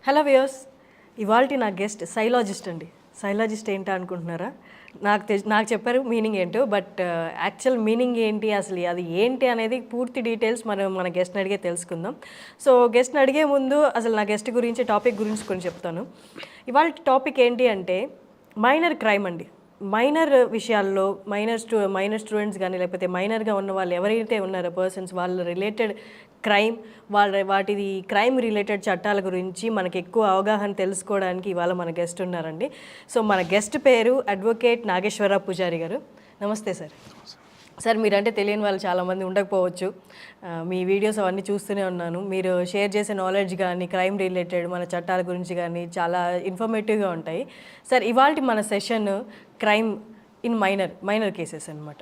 Hello viewers, ఇవాల్టి నా guest సైలాజిస్ట్ అండి. సైలాజిస్ట్ ఏంటా అనుకుంటున్నారా? నాకు చెప్పారు మీనింగ్ ఏంటో, బట్ యాక్చువల్ మీనింగ్ ఏంటి, అసలు అది ఏంటి అనేది పూర్తి డీటెయిల్స్ మనం మన గెస్ట్ని అడిగే తెలుసుకుందాం. సో గెస్ట్ని అడిగే ముందు అసలు నా గెస్ట్ గురించి, టాపిక్ గురించి కొన్ని చెప్తాను. ఇవాళ టాపిక్ ఏంటి అంటే మైనర్ క్రైమ్ అండి. మైనర్ విషయాల్లో మైనర్ స్టూడెంట్స్ కానీ, లేకపోతే మైనర్గా ఉన్న వాళ్ళు ఎవరైతే ఉన్నారో పర్సన్స్, వాళ్ళ రిలేటెడ్ క్రైమ్, వాటిది క్రైమ్ రిలేటెడ్ చట్టాల గురించి మనకి ఎక్కువ అవగాహన తెలుసుకోవడానికి ఇవాళ మన గెస్ట్ ఉన్నారండి. సో మన గెస్ట్ పేరు అడ్వకేట్ నాగేశ్వరరావు పూజారి గారు. నమస్తే సార్. సార్, మీరంటే తెలియని వాళ్ళు చాలామంది ఉండకపోవచ్చు. మీ వీడియోస్ అవన్నీ చూస్తూనే ఉన్నాను. మీరు షేర్ చేసే నాలెడ్జ్ కానీ, క్రైమ్ రిలేటెడ్ మన చట్టాల గురించి కానీ చాలా ఇన్ఫర్మేటివ్గా ఉంటాయి. సార్, ఇవాళ మన session crime in minor cases అనమాట.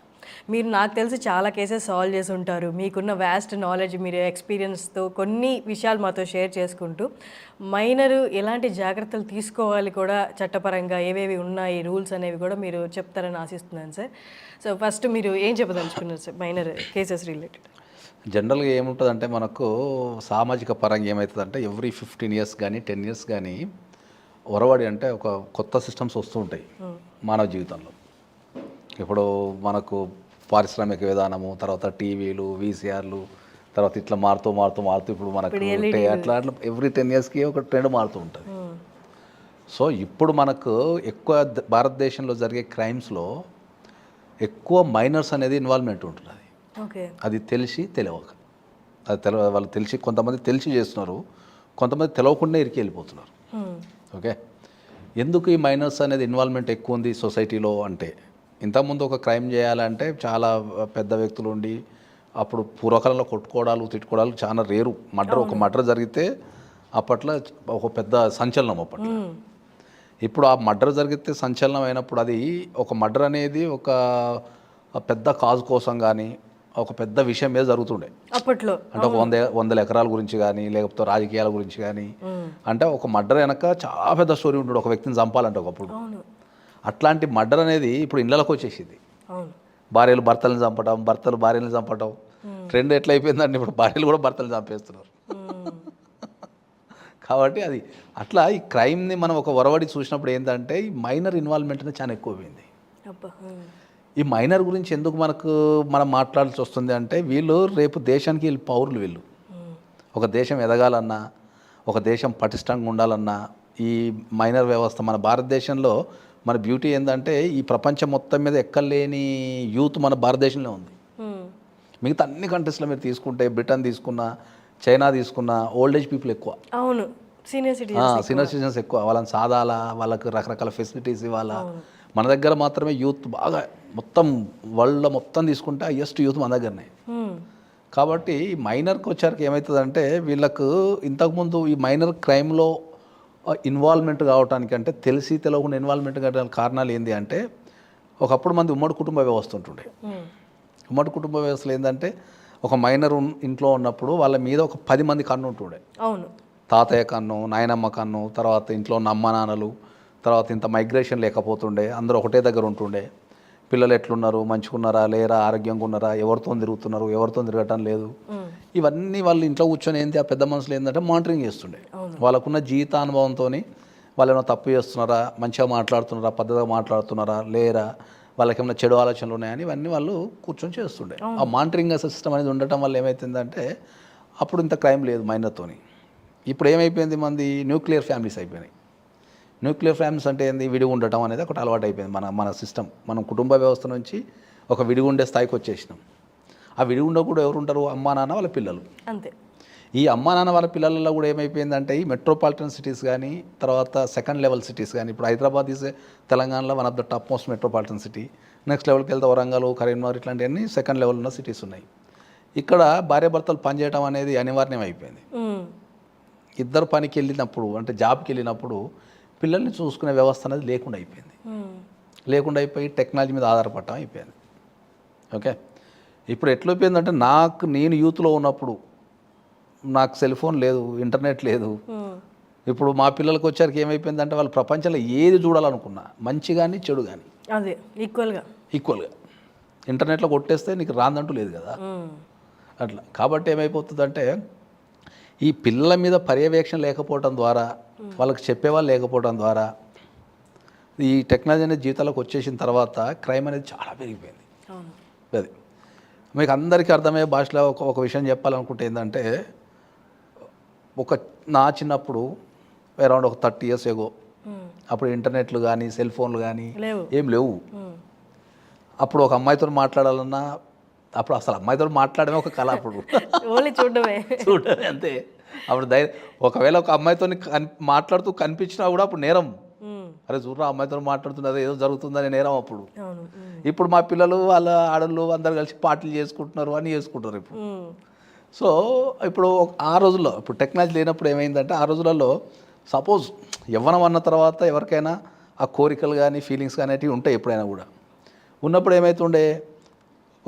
మీరు నాకు తెలిసి చాలా కేసెస్ సాల్వ్ చేసి ఉంటారు. మీకున్న వ్యాస్ట్ నాలెడ్జ్, మీరు ఎక్స్పీరియన్స్తో కొన్ని విషయాలు మాతో షేర్ చేసుకుంటూ మైనర్ ఎలాంటి జాగ్రత్తలు తీసుకోవాలి కూడా చట్టపరంగా, ఏవేవి ఉన్నాయి రూల్స్ అనేవి కూడా మీరు చెప్తారని ఆశిస్తున్నాను సార్. సో ఫస్ట్ మీరు ఏం చెప్పదలుచుకున్నారు సార్ మైనర్ కేసెస్ రిలేటెడ్? జనరల్గా ఏముంటుందంటే మనకు సామాజిక పరంగా ఏమవుతుందంటే ఎవ్రీ 15 years కానీ 10 years కానీ ఒరవడి అంటే ఒక కొత్త సిస్టమ్స్ వస్తూ ఉంటాయి మానవ జీవితంలో. ఇప్పుడు మనకు పారిశ్రామిక విధానము, తర్వాత టీవీలు, వీసీఆర్లు, తర్వాత ఇట్లా మారుతూ ఇప్పుడు మనకు అట్లా ఎవ్రీ 10 yearsకి ఒక ట్రెండ్ మారుతూ ఉంటుంది. సో ఇప్పుడు మనకు ఎక్కువ భారతదేశంలో జరిగే క్రైమ్స్లో ఎక్కువ మైనర్స్ అనేది ఇన్వాల్వ్మెంట్ ఉంటుంది. అది తెలియక అది వాళ్ళు తెలిసి, కొంతమంది తెలిసి చేస్తున్నారు, కొంతమంది తెలియకుండా ఇరికి వెళ్ళిపోతున్నారు. ఓకే, ఎందుకు ఈ మైనర్స్ అనేది ఇన్వాల్వ్మెంట్ ఎక్కువ ఉంది సొసైటీలో అంటే, ఇంతకుముందు ఒక క్రైమ్ చేయాలంటే చాలా పెద్ద వ్యక్తులు ఉండి, అప్పుడు పూర్వకాలంలో కొట్టుకోవడాలు, తిట్టుకోవడాలు చాలా రేరు. ఒక మర్డర్ జరిగితే అప్పట్లో ఒక పెద్ద సంచలనం అప్పట్లో. ఇప్పుడు ఆ మర్డర్ జరిగితే సంచలనం అయినప్పుడు అది ఒక మర్డర్ అనేది ఒక పెద్ద కాజ్ కోసం కానీ, ఒక పెద్ద విషయం మీద జరుగుతుండే అప్పట్లో. అంటే ఒక 100 ఎకరాల గురించి కానీ, లేకపోతే రాజకీయాల గురించి కానీ, అంటే ఒక మర్డర్ వెనక చాలా పెద్ద స్టోరీ ఉంటుంది, ఒక వ్యక్తిని చంపాలంటే ఒకప్పుడు. అట్లాంటి మర్డర్ అనేది ఇప్పుడు ఇళ్ళకి వచ్చేసింది. భార్యలు భర్తలను చంపడం, భర్తలు భార్యలను చంపడం ట్రెండ్ ఎట్లా అయిపోయిందంటే ఇప్పుడు భార్యలు కూడా భర్తలు చంపేస్తున్నారు. కాబట్టి అది అట్లా ఈ క్రైమ్ని మనం ఒక వరవడి చూసినప్పుడు ఏంటంటే ఈ మైనర్ ఇన్వాల్వ్మెంట్ అనేది చాలా ఎక్కువైంది. ఈ మైనర్ గురించి ఎందుకు మనం మాట్లాడాల్సి వస్తుంది అంటే, వీళ్ళు రేపు దేశానికి వీళ్ళు పౌరులు. వీళ్ళు ఒక దేశం ఎదగాలన్నా, ఒక దేశం పటిష్టంగా ఉండాలన్నా ఈ మైనర్ వ్యవస్థ, మన భారతదేశంలో మన బ్యూటీ ఏంటంటే ఈ ప్రపంచం మొత్తం మీద ఎక్కలేని యూత్ మన భారతదేశంలో ఉంది. మిగతా అన్ని కంట్రీస్లో మీరు తీసుకుంటే, బ్రిటన్ తీసుకున్నా, చైనా తీసుకున్నా, ఓల్డ్ ఏజ్ పీపుల్ ఎక్కువ. అవును, సీనియర్ సిటిజన్స్ ఎక్కువ. వాళ్ళని సాదాలా, వాళ్ళకి రకరకాల ఫెసిలిటీస్ ఇవ్వాలా. మన దగ్గర మాత్రమే యూత్ బాగా, మొత్తం వరల్డ్లో మొత్తం తీసుకుంటే హైయెస్ట్ యూత్ మన దగ్గరనే. కాబట్టి మైనర్కి వచ్చారికి ఏమవుతుందంటే, వీళ్ళకు ఇంతకుముందు ఈ మైనర్ క్రైమ్లో ఇన్వాల్వ్మెంట్ కావడానికి అంటే తెలిసి తెలియకుండా ఇన్వాల్వ్మెంట్ కావడానికి కారణాలు ఏంటి అంటే, ఒకప్పుడు మంది ఉమ్మడి కుటుంబ వ్యవస్థ ఉంటుండే. ఉమ్మడి కుటుంబ వ్యవస్థలో ఏంటంటే, ఒక మైనర్ ఇంట్లో ఉన్నప్పుడు వాళ్ళ మీద ఒక 10 మంది కన్ను ఉంటుండే. అవును, తాతయ్య కన్ను, నాయనమ్మ కన్ను, తర్వాత ఇంట్లో ఉన్న అమ్మ నాన్నలు, తర్వాత ఇంత మైగ్రేషన్ లేకపోతుండే, అందరూ ఒకటే దగ్గర ఉంటుండే. పిల్లలు ఎట్లున్నారు, మంచిగున్నారా లేరా, ఆరోగ్యంగా ఉన్నారా, ఎవరితో తిరుగుతున్నారు, ఎవరితో తిరగటం లేదు, ఇవన్నీ వాళ్ళు ఇంట్లో కూర్చొని ఏంటి ఆ పెద్ద మనుషులు ఏంటంటే మానిటరింగ్ చేస్తుండే. వాళ్ళకున్న జీవితానుభవంతో వాళ్ళు ఏమైనా తప్పు చేస్తున్నారా, మంచిగా మాట్లాడుతున్నారా, పద్ధతిగా మాట్లాడుతున్నారా లేరా, వాళ్ళకి ఏమైనా చెడు ఆలోచనలు ఉన్నాయని ఇవన్నీ వాళ్ళు కూర్చొని చేస్తుండే. ఆ మానిటరింగ్ సిస్టమ్ అనేది ఉండటం వల్ల ఏమవుతుందంటే అప్పుడు ఇంత క్రైమ్ లేదు మైనర్తోని. ఇప్పుడు ఏమైపోయింది, మంది న్యూక్లియర్ ఫ్యామిలీస్ అయిపోయినాయి. న్యూక్లియర్ ఫ్యామిలీస్ అంటే ఏంది, విడిగా ఉండటం అనేది ఒకటి అలవాటు అయిపోయింది. మన సిస్టమ్, మనం కుటుంబ వ్యవస్థ నుంచి ఒక విడిగా ఉండే స్థాయికి వచ్చేసినాం. ఆ విడిగా ఉండ కూడా ఎవరు ఉంటారు, అమ్మా నాన్న వాళ్ళ పిల్లలు. అంతే. ఈ అమ్మా నాన్న వాళ్ళ పిల్లలలో కూడా ఏమైపోయిందంటే ఈ మెట్రోపాలిటన్ సిటీస్ కానీ, తర్వాత సెకండ్ లెవెల్ సిటీస్ కానీ, ఇప్పుడు హైదరాబాద్ ఈజ్ తెలంగాణలో one of the top most metropolitan city. Next లెవెల్కి వెళ్తే వరంగల్, కరీంనగర్ ఇట్లాంటివన్నీ సెకండ్ లెవెల్ ఉన్న సిటీస్ ఉన్నాయి. ఇక్కడ భార్యాభర్తలు పనిచేయడం అనేది అనివార్యం అయిపోయింది. ఇద్దరు పనికి వెళ్ళినప్పుడు, అంటే జాబ్కి వెళ్ళినప్పుడు పిల్లల్ని చూసుకునే వ్యవస్థ అనేది లేకుండా అయిపోయి టెక్నాలజీ మీద ఆధారపడటం అయిపోయింది. ఓకే, ఇప్పుడు ఎట్లయిపోయిందంటే నేను యూత్లో ఉన్నప్పుడు నాకు సెల్ ఫోన్ లేదు, ఇంటర్నెట్ లేదు. ఇప్పుడు మా పిల్లలకు వచ్చారికి ఏమైపోయిందంటే వాళ్ళు ప్రపంచంలో ఏది చూడాలనుకున్నా, మంచి కానీ చెడు కానీ, అదే ఈక్వల్గా ఇంటర్నెట్లో కొట్టేస్తే నీకు రాందంటూ లేదు కదా. అట్లా కాబట్టి ఏమైపోతుందంటే ఈ పిల్లల మీద పర్యవేక్షణ లేకపోవడం ద్వారా, వాళ్ళకి చెప్పేవాళ్ళు లేకపోవడం ద్వారా, ఈ టెక్నాలజీ అనేది జీవితాలకు వచ్చేసిన తర్వాత క్రైమ్ అనేది చాలా పెరిగిపోయింది. అవును. అది మీకు అందరికీ అర్థమయ్యే భాషలో ఒక విషయం చెప్పాలనుకుంటే ఏంటంటే, నా చిన్నప్పుడు అరౌండ్ ఒక 30 years ఎగో అప్పుడు ఇంటర్నెట్లు కానీ సెల్ ఫోన్లు కానీ ఏం లేవు. అప్పుడు ఒక అమ్మాయితో మాట్లాడాలన్నా అప్పుడు అసలు అమ్మాయితో మాట్లాడమే ఒక కళ. అప్పుడు ఓన్లీ చూడడమే అంతే. అప్పుడు ఒకవేళ ఒక అమ్మాయితో మాట్లాడుతూ కనిపించినా కూడా అప్పుడు నేరం. అరే చూడరా అమ్మాయితో మాట్లాడుతున్నది ఏదో జరుగుతుందని నేరం అప్పుడు. ఇప్పుడు మా పిల్లలు వాళ్ళ ఆడళ్ళు అందరు కలిసి పార్టీలు చేసుకుంటున్నారు అని చేసుకుంటారు ఇప్పుడు. సో ఇప్పుడు ఆ రోజుల్లో ఇప్పుడు టెక్నాలజీ లేనప్పుడు ఏమైందంటే, ఆ రోజులలో సపోజ్ యవ్వనం అన్న తర్వాత ఎవరికైనా ఆ కోరికలు కానీ ఫీలింగ్స్ కానీ అనేవి ఉంటాయి ఎప్పుడైనా కూడా. ఉన్నప్పుడు ఏమవుతుండే,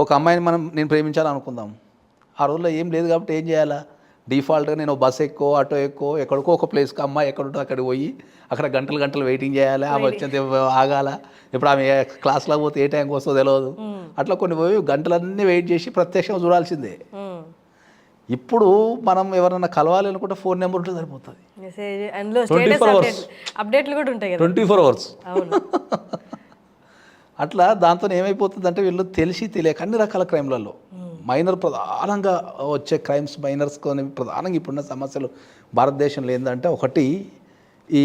ఒక అమ్మాయిని నేను ప్రేమించాలనుకుందాం. ఆ రోజుల్లో ఏం లేదు కాబట్టి ఏం చేయాలా, డిఫాల్ట్గా నేను బస్ ఎక్కువ ఆటో ఎక్కువ ఎక్కడికో ఒక ప్లేస్కి అమ్మాయి ఎక్కడుంటే అక్కడికి పోయి అక్కడ గంటలు గంటలు వెయిటింగ్ చేయాలి. ఆమె వచ్చేంత ఆగాల. ఇప్పుడు ఆమె క్లాస్లో పోతే ఏ టైంకి వస్తుందో తెలియదు. అట్లా కొన్ని పోయి గంటలన్నీ వెయిట్ చేసి ప్రత్యక్షంగా చూడాల్సిందే. ఇప్పుడు మనం ఎవరైనా కలవాలి అనుకుంటే ఫోన్ నెంబర్ ఉంటే సరిపోతుంది. 24 hours అప్డేట్లు కూడా ఉంటాయి కదా, 24 hours. అట్లా దాంతో ఏమైపోతుంది అంటే, వీళ్ళు తెలియక అన్ని రకాల క్రైమ్లలో మైనర్ ప్రధానంగా వచ్చే క్రైమ్స్ మైనర్స్ కొని ప్రధానంగా ఇప్పుడున్న సమస్యలు భారతదేశంలో ఏంటంటే, ఒకటి ఈ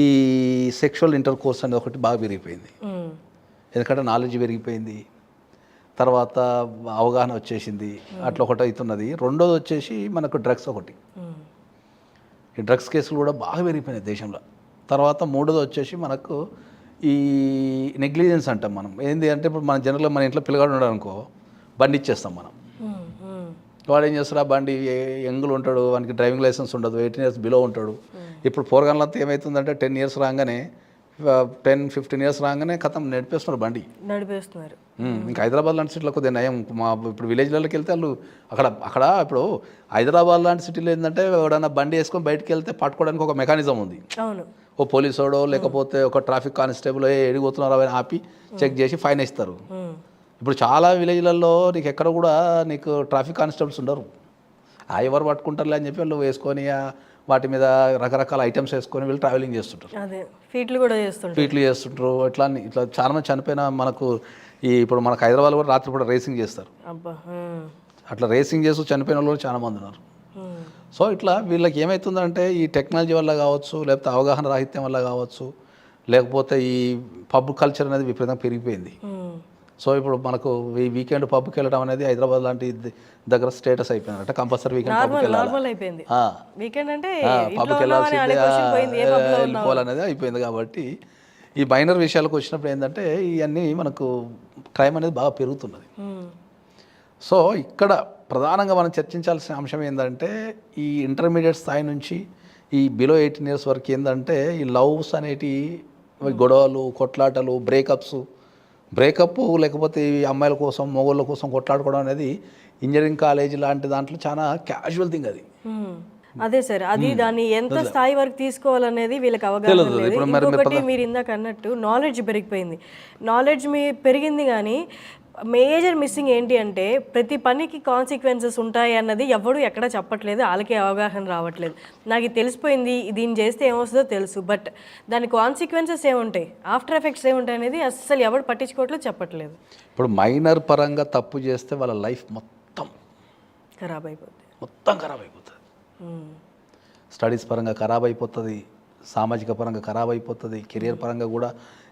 సెక్షువల్ ఇంటర్ కోర్స్ అనేది ఒకటి బాగా పెరిగిపోయింది. ఎందుకంటే నాలెడ్జ్ పెరిగిపోయింది, తర్వాత అవగాహన వచ్చేసింది, అట్లా ఒకటి అవుతున్నది. రెండోది వచ్చేసి మనకు డ్రగ్స్ ఒకటి, ఈ డ్రగ్స్ కేసులు కూడా బాగా పెరిగిపోయినాయి దేశంలో. తర్వాత మూడోది వచ్చేసి మనకు ఈ నెగ్లిజెన్స్ అంటాం మనం. ఏంది అంటే, ఇప్పుడు మన జనరల్గా మన ఇంట్లో పిల్లగాడు ఉన్నాడు అనుకో, బండి ఇచ్చేస్తాం మనం. వాడు ఏం చేస్తాడు, ఆ బండి యంగ్లు ఉంటాడు, వానికి డ్రైవింగ్ లైసెన్స్ ఉండదు, 18 years బిలో ఉంటాడు. ఇప్పుడు పోరగాళ్ళంతా ఏమవుతుందంటే 10 years రాగానే 10-15 years రాగానే కథం నడిపేస్తున్నారు బండి. ఇంకా హైదరాబాద్ లాంటి సిటీలో కొద్దిగా నయం. ఇప్పుడు విలేజ్లలోకి వెళ్తే వాళ్ళు అక్కడ ఇప్పుడు హైదరాబాద్ లాంటి సిటీలో ఏంటంటే, ఎవడన్నా బండి వేసుకొని బయటకు వెళ్తే పట్టుకోవడానికి ఒక మెకానిజం ఉంది. ఓ పోలీసోడో లేకపోతే ఒక ట్రాఫిక్ కానిస్టేబుల్ ఎడిగిపోతున్నారో అని ఆపి చెక్ చేసి ఫైన్ ఇస్తారు. ఇప్పుడు చాలా విలేజ్లలో నీకు ఎక్కడ కూడా నీకు ట్రాఫిక్ కానిస్టేబుల్స్ ఉండరు. ఎవరు పట్టుకుంటారులే అని చెప్పి వాళ్ళు వేసుకొని వాటి మీద రకరకాల ఐటమ్స్ వేసుకొని వీళ్ళు ట్రావెలింగ్ చేస్తుంటారు, ఫీట్లు చేస్తుంటారు. ఇట్లా చాలా మంది చనిపోయిన మనకు ఇప్పుడు మనకు హైదరాబాద్ కూడా రాత్రి కూడా రేసింగ్ చేస్తారు. అట్లా రేసింగ్ చేస్తూ చనిపోయిన వాళ్ళు కూడా చాలా మంది ఉన్నారు. సో ఇట్లా వీళ్ళకి ఏమవుతుందంటే, ఈ టెక్నాలజీ వల్ల కావచ్చు, లేకపోతే అవగాహన రాహిత్యం వల్ల కావచ్చు, లేకపోతే ఈ పబ్ కల్చర్ అనేది విపరీతంగా పెరిగిపోయింది. సో ఇప్పుడు మనకు ఈ వీకెండ్ పబ్కి వెళ్ళడం అనేది హైదరాబాద్ లాంటి దగ్గర స్టేటస్ అయిపోయింది. అంటే కంపల్సరీ వీకెండ్ పబ్కి వెళ్ళాలి, పబ్కి వెళ్ళాల్సిందే, వెళ్ళిపోవాలనేది అయిపోయింది. కాబట్టి ఈ మైనర్ విషయాలకు వచ్చినప్పుడు ఏంటంటే, ఇవన్నీ మనకు క్రైమ్ అనేది బాగా పెరుగుతున్నది. సో ఇక్కడ ప్రధానంగా మనం చర్చించాల్సిన అంశం ఏంటంటే, ఈ ఇంటర్మీడియట్ స్థాయి నుంచి ఈ బిలో 18 years వరకు ఏంటంటే, ఈ లవ్స్ అనేటి గొడవలు, కొట్లాటలు, బ్రేకప్ లేకపోతే ఈ అమ్మాయిల కోసం మగవాళ్ళ కోసం కొట్లాడుకోవడం అనేది ఇంజనీరింగ్ కాలేజ్ లాంటి దాంట్లో చాలా క్యాజువల్ థింగ్ అది. అదే సార్, అది దాన్ని ఎంత స్థాయి వరకు తీసుకోవాలనేది వీళ్ళకి అవగాహన లేదు. ఇంకొకటి మీరు ఇందాక అన్నట్టు నాలెడ్జ్ పెరిగిపోయింది. నాలెడ్జ్ పెరిగింది కానీ మేజర్ మిస్సింగ్ ఏంటి అంటే, ప్రతి పనికి కాన్సిక్వెన్సెస్ ఉంటాయి అన్నది ఎవడు ఎక్కడ చెప్పట్లేదు, వాళ్ళకే అవగాహన రావట్లేదు. నాకు ఇది తెలిసిపోయింది, దీన్ని చేస్తే ఏమొస్తుందో తెలుసు, బట్ దాని కాన్సిక్వెన్సెస్ ఏముంటాయి, ఆఫ్టర్ ఎఫెక్ట్స్ ఏముంటాయి అనేది అస్సలు ఎవడు పట్టించుకోవట్లేదు, చెప్పట్లేదు. ఇప్పుడు మైనర్ పరంగా తప్పు చేస్తే వాళ్ళ లైఫ్ మొత్తం ఖరాబ్ అయిపోతుంది, స్టడీస్ పరంగా ఖరాబ్ అయిపోతుంది, సామాజిక పరంగా ఖరాబ్ అయిపోతుంది, కెరియర్ పరంగా కూడా.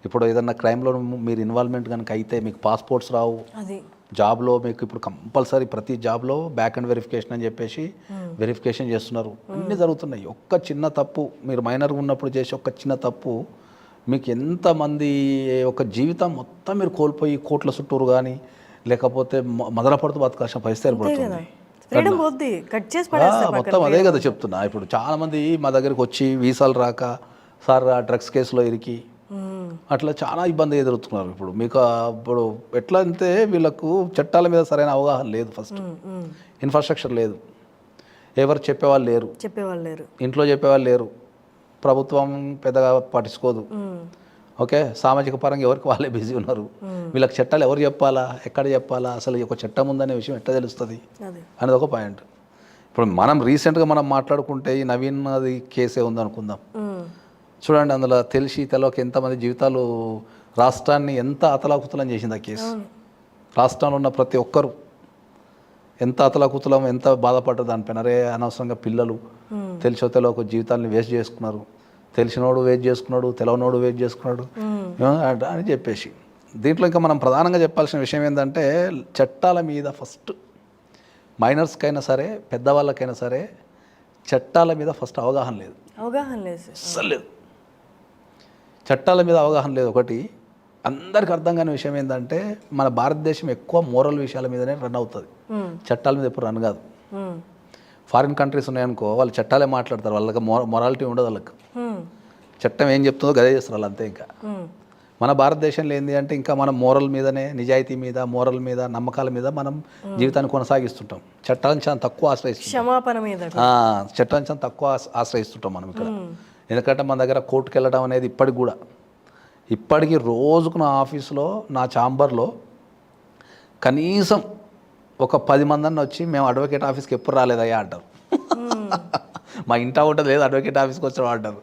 ఇప్పుడు ఏదన్నా క్రైమ్లో మీరు ఇన్వాల్వ్మెంట్ కనుక అయితే మీకు పాస్పోర్ట్స్ రావు, జాబ్లో మీకు ఇప్పుడు కంపల్సరీ ప్రతి జాబ్లో బ్యాక్ అండ్ వెరిఫికేషన్ అని చెప్పేసి వెరిఫికేషన్ చేస్తున్నారు, అన్నీ జరుగుతున్నాయి. ఒక్క చిన్న తప్పు మీరు మైనర్ ఉన్నప్పుడు చేసి ఒక్క చిన్న తప్పు మీకు ఎంతమంది ఒక జీవితం మొత్తం మీరు కోల్పోయి కోట్ల చుట్టూరు కానీ లేకపోతే మదనపడుతూ బతకాల్సిన పరిస్థితి ఏర్పడుతుంది. మొత్తం అదే కదా చెప్తున్నా. ఇప్పుడు చాలామంది మా దగ్గరికి వచ్చి వీసాలు రాక సార్ ఆ డ్రగ్స్ కేసులో ఇరికి అట్లా చాలా ఇబ్బంది ఎదుర్కొన్నారు. ఇప్పుడు మీకు ఇప్పుడు ఎట్లా అంటే, వీళ్ళకు చట్టాల మీద సరైన అవగాహన లేదు, ఫస్ట్ ఇన్ఫ్రాస్ట్రక్చర్ లేదు, ఎవరు చెప్పేవాళ్ళు లేరు, ఇంట్లో చెప్పేవాళ్ళు లేరు, ప్రభుత్వం పెద్దగా పట్టించుకోదు. ఓకే, సామాజిక పరంగా ఎవరికి వాళ్ళే బిజీ ఉన్నారు. వీళ్ళకి చట్టాలు ఎవరు చెప్పాలా, ఎక్కడ చెప్పాలా, అసలు ఒక చట్టం ఉందనే విషయం ఎట్లా తెలుస్తుంది అనేది ఒక పాయింట్. ఇప్పుడు మనం రీసెంట్గా మనం మాట్లాడుకుంటే ఈ నవీన్ అది కేసే ఉందనుకుందాం. చూడండి, అందులో తెలిసి తెలవక ఎంతమంది జీవితాలు, రాష్ట్రాన్ని ఎంత అతలాకుతలం చేసింది ఆ కేసు. రాష్ట్రంలో ఉన్న ప్రతి ఒక్కరు ఎంత అతలాకుతలం, ఎంత బాధపడ్డారు దానిపైన. అరే అనవసరంగా పిల్లలు తెలిసో తెలవక జీవితాన్ని వేస్ట్ చేసుకున్నారు, తెలిసినోడు వేస్ట్ చేసుకున్నాడు, తెలవనోడు వేస్ట్ చేసుకున్నాడు అని చెప్పేసి. దీంట్లో ఇంకా మనం ప్రధానంగా చెప్పాల్సిన విషయం ఏంటంటే, చట్టాల మీద ఫస్ట్ మైనర్స్కైనా సరే పెద్దవాళ్ళకైనా సరే చట్టాల మీద ఫస్ట్ అవగాహన లేదు. అస్సలు లేదు. చట్టాల మీద అవగాహన లేదు. ఒకటి అందరికి అర్థం కాని విషయం ఏంటంటే, మన భారతదేశం ఎక్కువ మోరల్ విషయాల మీదనే రన్ అవుతుంది, చట్టాల మీద ఎప్పుడు రన్ కాదు. ఫారిన్ కంట్రీస్ ఉన్నాయనుకో, వాళ్ళు చట్టాలే మాట్లాడతారు, వాళ్ళకి మొరాలిటీ ఉండదు. వాళ్ళకి చట్టం ఏం చెప్తుందో గదే చేస్తారు వాళ్ళు, అంతే. ఇంకా మన భారతదేశంలో ఏంటి అంటే, ఇంకా మనం మోరల్ మీదనే, నిజాయితీ మీద, మోరల్ మీద, నమ్మకాల మీద మనం జీవితాన్ని కొనసాగిస్తుంటాం. చట్టాలను చాలా తక్కువ ఆశ్రయిస్తుంటాం. క్షమాపణ మీద చట్టాలను చాలా తక్కువ ఆశ్రయిస్తుంటాం మనం ఇక్కడ. ఎందుకంటే మన దగ్గర కోర్టుకు వెళ్ళడం అనేది ఇప్పటికీ రోజుకు నా ఆఫీసులో, నా ఛాంబర్లో కనీసం ఒక 10 మంది వచ్చి, మేము అడ్వకేట్ ఆఫీస్కి ఎప్పుడు రాలేదయ్యా అంటారు. మా ఇంటా ఉంటుంది లేదు, అడ్వకేట్ ఆఫీస్కి వచ్చాం అంటారు.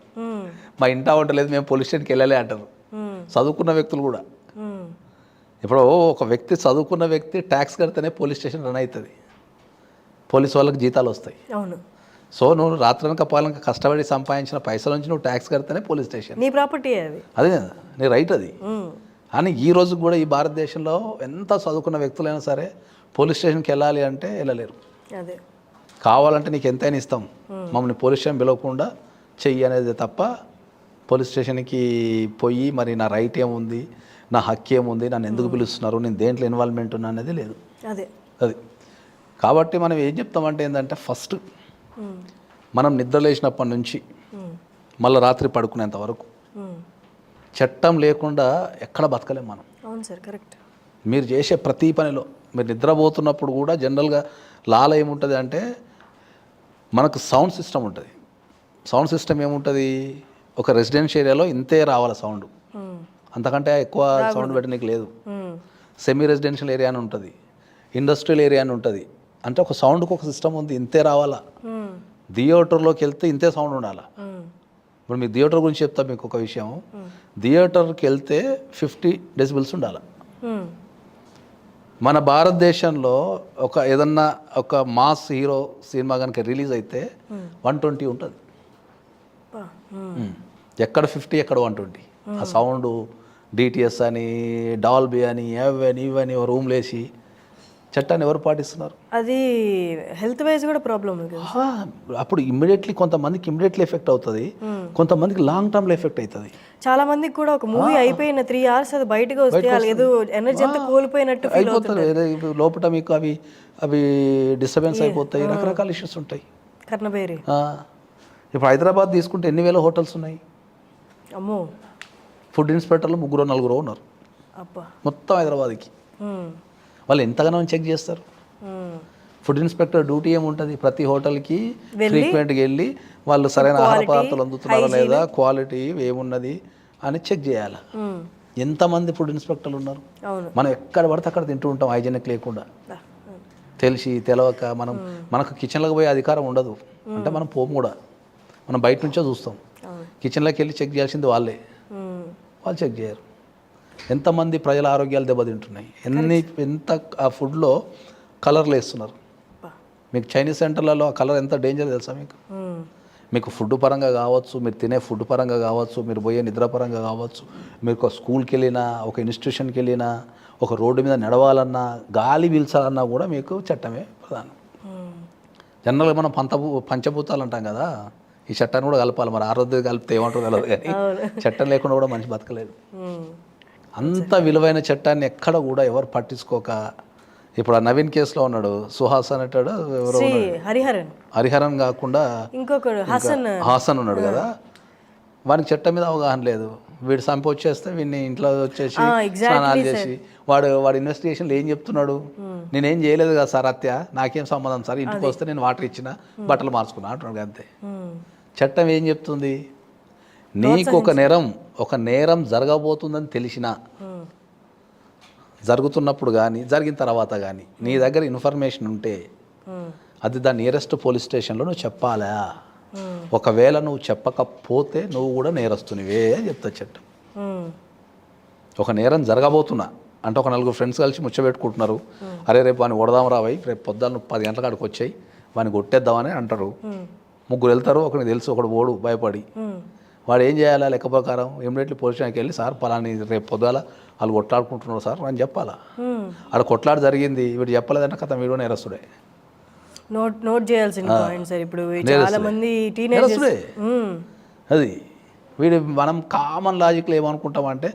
మా ఇంటా ఉండలేదు, మేము పోలీస్ స్టేషన్కి వెళ్ళలే అంటారు. చదువుకున్న వ్యక్తులు కూడా. ఇప్పుడు ఒక వ్యక్తి, చదువుకున్న వ్యక్తి ట్యాక్స్ కడితేనే పోలీస్ స్టేషన్ రన్ అవుతుంది, పోలీస్ వాళ్ళకి జీతాలు వస్తాయి. అవును. సో నువ్వు రాత్రనక పాలనక కష్టపడి సంపాదించిన పైసల నుంచి నువ్వు ట్యాక్స్ కడితేనే పోలీస్ స్టేషన్, నీ ప్రాపర్టీ అది. అదే నీ రైట్ అది. కానీ ఈ రోజు కూడా ఈ భారతదేశంలో ఎంత చదువుకున్న వ్యక్తులైనా సరే పోలీస్ స్టేషన్కి వెళ్ళాలి అంటే వెళ్ళలేరు. అదే కావాలంటే నీకు ఎంతైనా ఇస్తాం, మమ్మల్ని పోలీస్ స్టేషన్ పిలవకుండా చెయ్యి అనేది తప్ప, పోలీస్ స్టేషన్కి పోయి మరి నా రైట్ ఏముంది, నా హక్కు ఏముంది, నన్ను ఎందుకు పిలుస్తున్నారు, నేను దేంట్లో ఇన్వాల్వ్మెంట్ ఉన్నా అనేది లేదు. అది కాబట్టి మనం ఏం చెప్తామంటే ఏంటంటే, ఫస్ట్ మనం నిద్ర లేచినప్పటి నుంచి మళ్ళీ రాత్రి పడుకునేంత వరకు చట్టం లేకుండా ఎక్కడ బతకలేం మనం. అవును సార్, కరెక్ట్. మీరు చేసే ప్రతి పనిలో, మీరు నిద్రపోతున్నప్పుడు కూడా జనరల్గా లాలో ఏముంటుంది అంటే, మనకు సౌండ్ సిస్టమ్ ఉంటుంది. సౌండ్ సిస్టమ్ ఏముంటుంది, ఒక రెసిడెన్షియల్ ఏరియాలో ఇంతే రావాలి సౌండ్, అంతకంటే ఎక్కువ సౌండ్ పెట్టడానికి లేదు. సెమీ రెసిడెన్షియల్ ఏరియా అని ఉంటుంది, ఇండస్ట్రియల్ ఏరియా అని ఉంటుంది. అంటే ఒక సౌండ్కి ఒక సిస్టమ్ ఉంది, ఇంతే రావాలా. థియేటర్లోకి వెళ్తే ఇంతే సౌండ్ ఉండాలా. ఇప్పుడు మీ థియేటర్ గురించి చెప్తా మీకు ఒక విషయం. థియేటర్కి వెళ్తే 50 డెసిబెల్స్ ఉండాలి. మన భారతదేశంలో ఏదన్నా ఒక మాస్ హీరో సినిమా కనుక రిలీజ్ అయితే 120 ఉంటుంది. ఎక్కడ 50, ఎక్కడ 120. ఆ సౌండ్ డిటిఎస్ అని, డాల్బీ అని, ఇవని రూమ్లు వేసి చట్టాన్ని ఎవరు పాటిస్తున్నారు? అది హెల్త్ వైజ్ కూడా ప్రాబ్లమ్. అప్పుడు కొంతమందికి ఇమ్మీడియట్లీ ఎఫెక్ట్ అవుతుంది, కొంతమందికి లాంగ్ టర్మ్లో ఎఫెక్ట్ అవుతుంది. చాలా మందికి కూడా ఒక మూవీ అయిపోయిన 3 hours అది బయటకు వస్తే ఏదో ఎనర్జీ అంతా కోల్పోయినట్టు ఫీల్ అవుతుంది. లోపల మీకు అవి డిస్టర్బెన్స్ అయిపోతాయి, రకరకాల ఇష్యూస్ ఉంటాయి. కర్ణబేరి. ఇప్పుడు హైదరాబాద్ తీసుకుంటే ఎన్ని వేల హోటల్స్ ఉన్నాయి. అమ్మో, ఫుడ్ ఇన్స్పెక్టర్లు 3-4 ఉన్నారు మొత్తం హైదరాబాద్కి. వాళ్ళు ఎంతగానో చెక్ చేస్తారు. ఫుడ్ ఇన్స్పెక్టర్ డ్యూటీ ఏముంటుంది, ప్రతి హోటల్కి ఫ్రీక్వెంట్గా వెళ్ళి వాళ్ళు సరైన ఆహార పదార్థాలు అందుతున్నారా లేదా, క్వాలిటీ ఏమున్నది అని చెక్ చేయాలి. ఎంతమంది ఫుడ్ ఇన్స్పెక్టర్లు ఉన్నారు. మనం ఎక్కడ పడితే అక్కడ తింటూ ఉంటాం హైజీనిక్ లేకుండా. తెలిసి తెలవక మనకు కిచెన్లోకి పోయే అధికారం ఉండదు. అంటే మనం పోము కూడా, మనం బయట నుంచో చూస్తాం. కిచెన్లోకి వెళ్ళి చెక్ చేయాల్సింది వాళ్ళు చెక్ చేయరు. ఎంతమంది ప్రజల ఆరోగ్యాలు దెబ్బతింటున్నాయి. ఎంత ఆ ఫుడ్లో కలర్లు వేస్తున్నారు. మీకు చైనీస్ సెంటర్లలో ఆ కలర్ ఎంత డేంజర్ తెలుసా మీకు ఫుడ్ పరంగా కావచ్చు, మీరు తినే ఫుడ్ పరంగా కావచ్చు, మీరు పోయే నిద్ర పరంగా కావచ్చు, మీరు ఒక స్కూల్కి వెళ్ళినా, ఒక ఇన్స్టిట్యూషన్కి వెళ్ళినా, ఒక రోడ్డు మీద నడవాలన్నా, గాలి పీల్చాలన్నా కూడా మీకు చట్టమే ప్రధానం. జనరల్గా మనం పంచభూతాలు అంటాం కదా, ఈ చట్టాన్ని కూడా కలపాలి. మరి ఆరోగ్యం కలిపితే ఏమంటారు కలదు, కానీ చట్టం లేకుండా కూడా మనిషి బతకలేదు. అంత విలువైన చట్టాన్ని ఎక్కడ కూడా ఎవరు పట్టించుకోక, ఇప్పుడు ఆ నవీన్ కేసులో ఉన్నాడు సుహాస్ అనేటాడు, ఎవరో హరిహరన్ కాకుండా ఇంకొకడు హాసన్ ఉన్నాడు కదా, వానికి చట్టం మీద అవగాహన లేదు. వీడు సంప వచ్చేస్తే వీడిని ఇంట్లో వచ్చేసి స్నానాలు చేసి వాడు ఇన్వెస్టిగేషన్లో ఏం చెప్తున్నాడు, నేనేం చేయలేదు కదా సార్, హత్య నాకేం సంబంధం సార్, ఇంటికి వస్తే నేను వాటర్ ఇచ్చిన బట్టలు మార్చుకున్నా అంటున్నాడు అంతే. చట్టం ఏం చెప్తుంది, నీకు ఒక నేరం జరగబోతుందని తెలిసినా, జరుగుతున్నప్పుడు కానీ జరిగిన తర్వాత కానీ నీ దగ్గర ఇన్ఫర్మేషన్ ఉంటే అది దాని నియరెస్ట్ పోలీస్ స్టేషన్లో నువ్వు చెప్పాలా. ఒకవేళ నువ్వు చెప్పకపోతే నువ్వు కూడా నేరస్తునివే అని చెప్తా చట్టం. ఒక నేరం జరగబోతున్నా అంటే ఒక నలుగురు ఫ్రెండ్స్ కలిసి ముచ్చబెట్టుకుంటున్నారు, అరే రేపు వాడిని కొడదాం రావాయి, రేపు పొద్దున్న 10 గంటల కాడికి వచ్చాయి వాడిని కొట్టేద్దామని అంటారు. ముగ్గురు వెళ్తారు, ఒకరికి తెలుసు, ఒకడు ఓడు భయపడి. వాడు ఏం చేయాలా లెక్క ప్రకారం ఇమ్మీడియట్లీ పోలీస్ స్టేషన్కి వెళ్ళి సార్ పలాని రేపు పొద్దుగాల వాళ్ళు కొట్లాడుకుంటున్నారు సార్ అని చెప్పాలా. అక్కడ కొట్లాట జరిగింది, వీడు చెప్పలేదంటే కథ వీడు నేరస్తుడే. నోట్ చేయాల్సిన పాయింట్ సార్. ఇప్పుడు చాలా మంది టీనేజర్స్ అది వీడు మనం కామన్ లాజిక్లో ఏమనుకుంటామంటే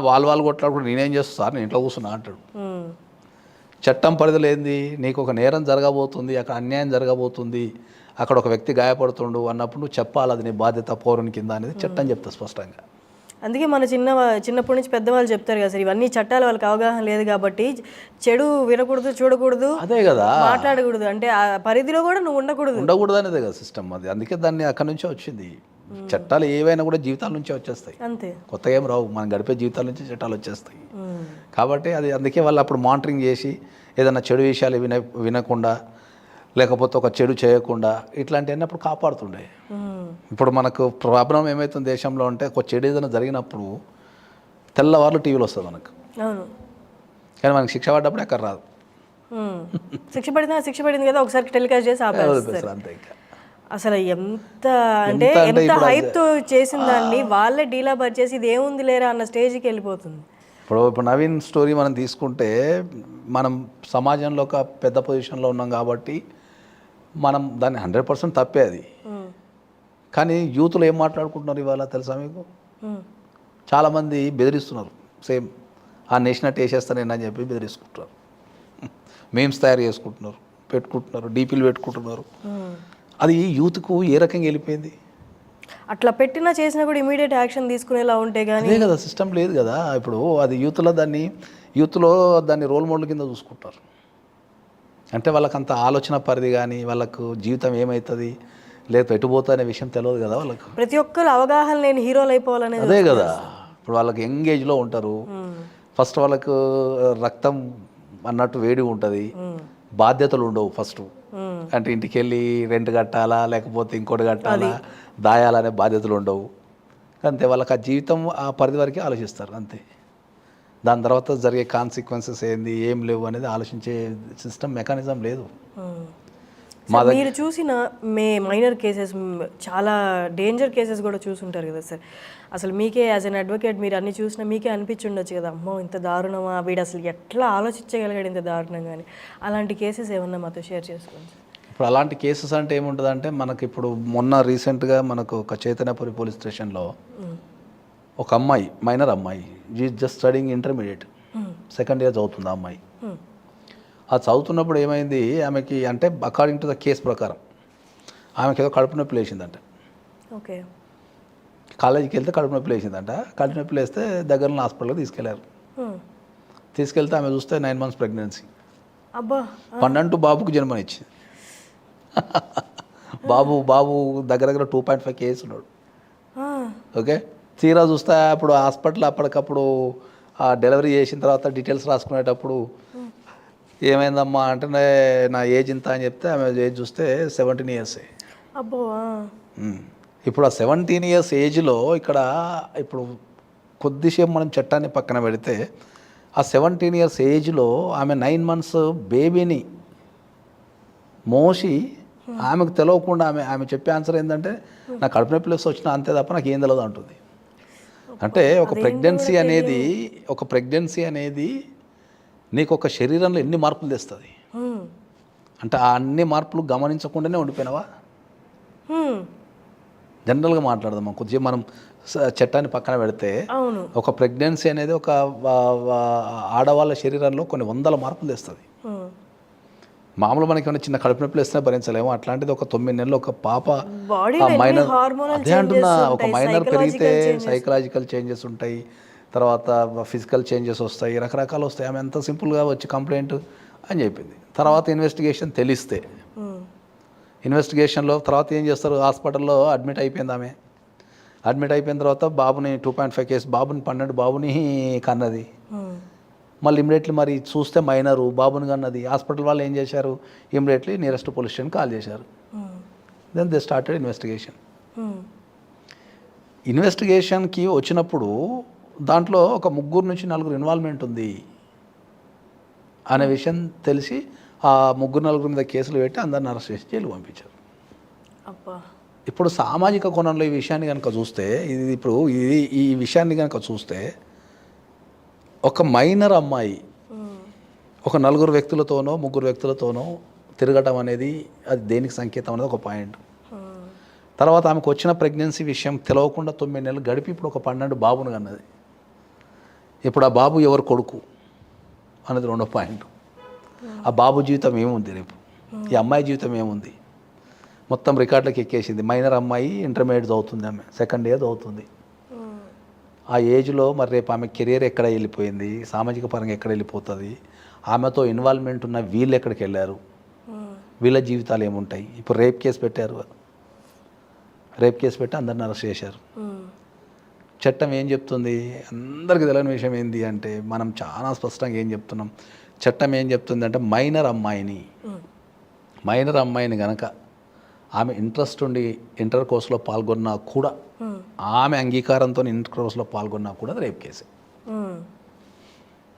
వాళ్ళు కొట్లాడుకుంటే నేనేం చేస్తాను సార్, నేను ఇంట్లో కూర్చున్నా అంటాడు. చట్టం పరిధిలో ఏంది, నీకు ఒక నేరం జరగబోతుంది, అక్కడ అన్యాయం జరగబోతుంది, అక్కడ ఒక వ్యక్తి గాయపడుతుండు అన్నప్పుడు నువ్వు చెప్పాలి, అది నీ బాధ్యత పౌరుని కింద అనేది చట్టం చెప్తా స్పష్టంగా. అందుకే మన చిన్నప్పటి నుంచి పెద్దవాళ్ళు చెప్తారు కదా సార్, ఇవన్నీ చట్టాలు వాళ్ళకి అవగాహన లేదు కాబట్టి చెడు వినకూడదు, చూడకూడదు, అదే కదా మాట్లాడకూడదు, అంటే ఆ పరిధిలో కూడా నువ్వు ఉండకూడదు అనేదే కదా సిస్టమ్ అది. అందుకే దాన్ని అక్కడి నుంచే వచ్చింది. చట్టాలు ఏవైనా కూడా జీవితాల నుంచే వచ్చేస్తాయి, అంతే, కొత్తగా ఏం రావు. మనం గడిపే జీవితాల నుంచి చట్టాలు వచ్చేస్తాయి. కాబట్టి అది అందుకే వాళ్ళు అప్పుడు మానిటరింగ్ చేసి ఏదైనా చెడు విషయాలు వినకుండా లేకపోతే ఒక చెడు చేయకుండా ఇట్లాంటివన్నీ అప్పుడు కాపాడుతుండే. ఇప్పుడు మనకు ప్రాబ్లం ఏమవుతుంది దేశంలో అంటే ఒక చెడు ఏదైనా జరిగినప్పుడు తెల్లవార్లు టీవీలో వస్తుంది మనకు, కానీ మనకి శిక్ష పడ్డప్పుడు ఎక్కడ రాదు. శిక్ష పడింది కదా ఒకసారి టెలికాస్ట్ చేసి ఆపేస్తారు అంతే. అసలు ఎంత హైప్ తో చేసిన దాన్ని వాళ్ళే డీలా పరిచేసి ఇది ఏముంది లేరా అన్న స్టేజ్కి వెళ్ళిపోతుంది. ఇప్పుడు నవీన్ స్టోరీ మనం తీసుకుంటే మనం సమాజంలో ఒక పెద్ద పొజిషన్లో ఉన్నాం కాబట్టి మనం దాన్ని 100% తప్పే అది. కానీ యూత్లో ఏం మాట్లాడుకుంటున్నారు ఇవాళ తెలుసా మీకు? చాలామంది బెదిరిస్తున్నారు, సేమ్ ఆ నేషనట్ వేసేస్తాను నేను అని చెప్పి బెదిరిస్తుంటారు. మేమ్స్ తయారు చేసుకుంటున్నారు, పెట్టుకుంటున్నారు, డీపీలు పెట్టుకుంటున్నారు. అది యూత్కు ఏ రకంగా వెళ్ళిపోయింది. అట్లా పెట్టినా చేసినా కూడా ఇమీడియట్ యాక్షన్ తీసుకునేలా ఉంటే కానీ అదే కదా, సిస్టమ్ లేదు కదా. ఇప్పుడు అది యూత్లో దాన్ని రోల్ మోడల్ కింద చూసుకుంటారు. అంటే వాళ్ళకి అంత ఆలోచన పరిధి కానీ వాళ్ళకు జీవితం ఏమవుతుంది లేదు ఎటుపోతా అనే విషయం తెలియదు కదా వాళ్ళకు. ప్రతి ఒక్కరు అవగాహన లేని హీరోలు అయిపోవాలనేది అదే కదా. ఇప్పుడు వాళ్ళకి యంగ్ ఏజ్లో ఉంటారు, ఫస్ట్ వాళ్ళకు రక్తం అన్నట్టు వేడి ఉంటుంది, బాధ్యతలు ఉండవు ఫస్ట్. అంటే ఇంటికి వెళ్ళి రెంట్ కట్టాలా లేకపోతే ఇంకోటి కట్టాలా, దాయాలనే బాధ్యతలు ఉండవు. అంతే, వాళ్ళకి ఆ జీవితం ఆ పరిధి వరకే ఆలోచిస్తారు అంతే. దాని తర్వాత జరిగే కాన్సిక్వెన్సెస్ ఏంది ఏం లేవు అనేది ఆలోచించే సిస్టమ్ మెకానిజం లేదు. మీరు చూసిన మైనర్ కేసెస్ చాలా డేంజర్ కేసెస్ కూడా చూసుంటారు కదా సార్. అసలు మీకే యాజ్ అన్ అడ్వకేట్ మీరు అన్ని చూసినా మీకే అనిపించి ఉండొచ్చు కదా, అమ్మో ఇంత దారుణమా, వీడు అసలు ఎట్లా ఆలోచించగలిగాడు ఇంత దారుణంగా అని. అలాంటి కేసెస్ ఏమన్నా మాతో షేర్ చేసుకోండి. ఇప్పుడు అలాంటి కేసెస్ అంటే ఏముంటుందంటే మనకి ఇప్పుడు మొన్న రీసెంట్గా మనకు ఒక చైతన్యపురి పోలీస్ స్టేషన్లో ఒక అమ్మాయి, మైనర్ అమ్మాయి, just studying intermediate, 2nd year చదువుతుంది ఆ అమ్మాయి. ఆ చదువుతున్నప్పుడు ఏమైంది ఆమెకి అంటే అకార్డింగ్ టు ద కేసు ప్రకారం ఆమెకి ఏదో కడుపు నొప్పి లేచిందంట. ఓకే, కాలేజీకి వెళ్తే కడుపు నొప్పి లేచిందంట. కడుపు నొప్పి లేస్తే దగ్గరలో హాస్పిటల్కి తీసుకెళ్లారు. తీసుకెళ్తే ఆమె చూస్తే 9 months ప్రెగ్నెన్సీ, 12 బాబుకు జన్మనిచ్చింది. బాబు దగ్గర 2.5 kgs ఉన్నాడు. ఓకే, తీరా చూస్తే అప్పుడు హాస్పిటల్ అప్పటికప్పుడు డెలివరీ చేసిన తర్వాత డీటెయిల్స్ రాసుకునేటప్పుడు ఏమైందమ్మా అంటే నా ఏజ్ ఇంత అని చెప్తే ఆమె ఏజ్ చూస్తే 17 years. ఇప్పుడు ఆ 17 years ఏజ్లో ఇక్కడ ఇప్పుడు కొద్దిసేపు మనం చట్టాన్ని పక్కన పెడితే ఆ 17 years ఏజ్లో ఆమె 9 months బేబీని మోసి ఆమెకు తెలియకుండా ఆమె చెప్పే ఆన్సర్ ఏంటంటే నా కడుపు నొప్పి వచ్చిన అంతే తప్ప నాకు ఏం తెలియదు అంటుంది. అంటే ఒక ప్రెగ్నెన్సీ అనేది నీకు ఒక శరీరంలో ఎన్ని మార్పులు తెస్తుంది అంటే ఆ అన్ని మార్పులు గమనించకుండానే ఉండిపోయినావా? జనరల్గా మాట్లాడదాం కొద్దిగా మనం చట్టాన్ని పక్కన పెడితే ఒక ప్రెగ్నెన్సీ అనేది ఒక ఆడవాళ్ళ శరీరంలో కొన్ని 100 మార్పులు తెస్తుంది. మామూలు మనకి ఏమైనా చిన్న కడుపు నొప్పులు వేస్తే భరించలేము, అట్లాంటిది ఒక 9 నెలలు ఒక పాప మైనర్, అదే అంటున్నా, ఒక మైనర్ పెరిగితే సైకలాజికల్ చేంజెస్ ఉంటాయి, తర్వాత ఫిజికల్ చేంజెస్ వస్తాయి, రకరకాలు వస్తాయి. ఆమె ఎంత సింపుల్గా వచ్చి కంప్లైంట్ అని చెప్పింది. తర్వాత ఇన్వెస్టిగేషన్ తెలిస్తే ఇన్వెస్టిగేషన్లో తర్వాత ఏం చేస్తారు, హాస్పిటల్లో అడ్మిట్ అయిపోయింది ఆమె. అడ్మిట్ అయిపోయిన తర్వాత బాబుని 2.5 kgs బాబుని 12 బాబుని కన్నది. మళ్ళీ ఇమీడియట్లీ మరి చూస్తే మైనరు బాబుని కన్నది. హాస్పిటల్ వాళ్ళు ఏం చేశారు, immediately nearest police station call చేశారు. Then they started investigation. ఇన్వెస్టిగేషన్కి వచ్చినప్పుడు దాంట్లో ఒక 3 నుంచి 4 ఇన్వాల్వ్మెంట్ ఉంది అనే విషయం తెలిసి ఆ 3-4 మీద కేసులు పెట్టి అందరిని అరెస్ట్ చేసి జైలు పంపించారు. అబ్బా. ఇప్పుడు సామాజిక కోణంలో ఈ విషయాన్ని కనుక చూస్తే ఈ విషయాన్ని కనుక చూస్తే ఒక మైనర్ అమ్మాయి ఒక 4 వ్యక్తులతోనో 3 వ్యక్తులతోనో తిరగటం అనేది అది దేనికి సంకేతం అనేది ఒక పాయింట్. తర్వాత ఆమెకు వచ్చిన ప్రెగ్నెన్సీ విషయం తెలవకుండా 9 నెలలు గడిపి ఇప్పుడు ఒక 12 బాబును కన్నది. ఇప్పుడు ఆ బాబు ఎవరు కొడుకు అనేది 2వ పాయింట్. ఆ బాబు జీవితం ఏముంది, రేపు ఈ అమ్మాయి జీవితం ఏముంది, మొత్తం రికార్డులకు ఎక్కేసింది. మైనర్ అమ్మాయి ఇంటర్మీడియట్ చదువుతుంది, ఆమె 2nd ఇయర్ చదువుతుంది. ఆ ఏజ్లో మరి రేపు ఆమె కెరీర్ ఎక్కడ వెళ్ళిపోయింది, సామాజిక పరంగా ఎక్కడ వెళ్ళిపోతుంది, ఆమెతో ఇన్వాల్వ్మెంట్ ఉన్న వీళ్ళు ఎక్కడికి వెళ్ళారు, వీళ్ళ జీవితాలు ఏముంటాయి. ఇప్పుడు రేప్ కేసు పెట్టారు, రేప్ కేసు పెట్టి అందరిని అరెస్ట్ చేశారు. చట్టం ఏం చెప్తుంది, అందరికీ తెలియని విషయం ఏంటి అంటే మనం చాలా స్పష్టంగా ఏం చెప్తున్నాం, చట్టం ఏం చెప్తుంది అంటే మైనర్ అమ్మాయిని కనుక ఆమె ఇంట్రెస్ట్ ఉండి ఇంటర్ కోర్సులో పాల్గొన్నా కూడా, ఆమె అంగీకారంతో ఇంటర్ కోర్సులో పాల్గొన్నా కూడా rape case.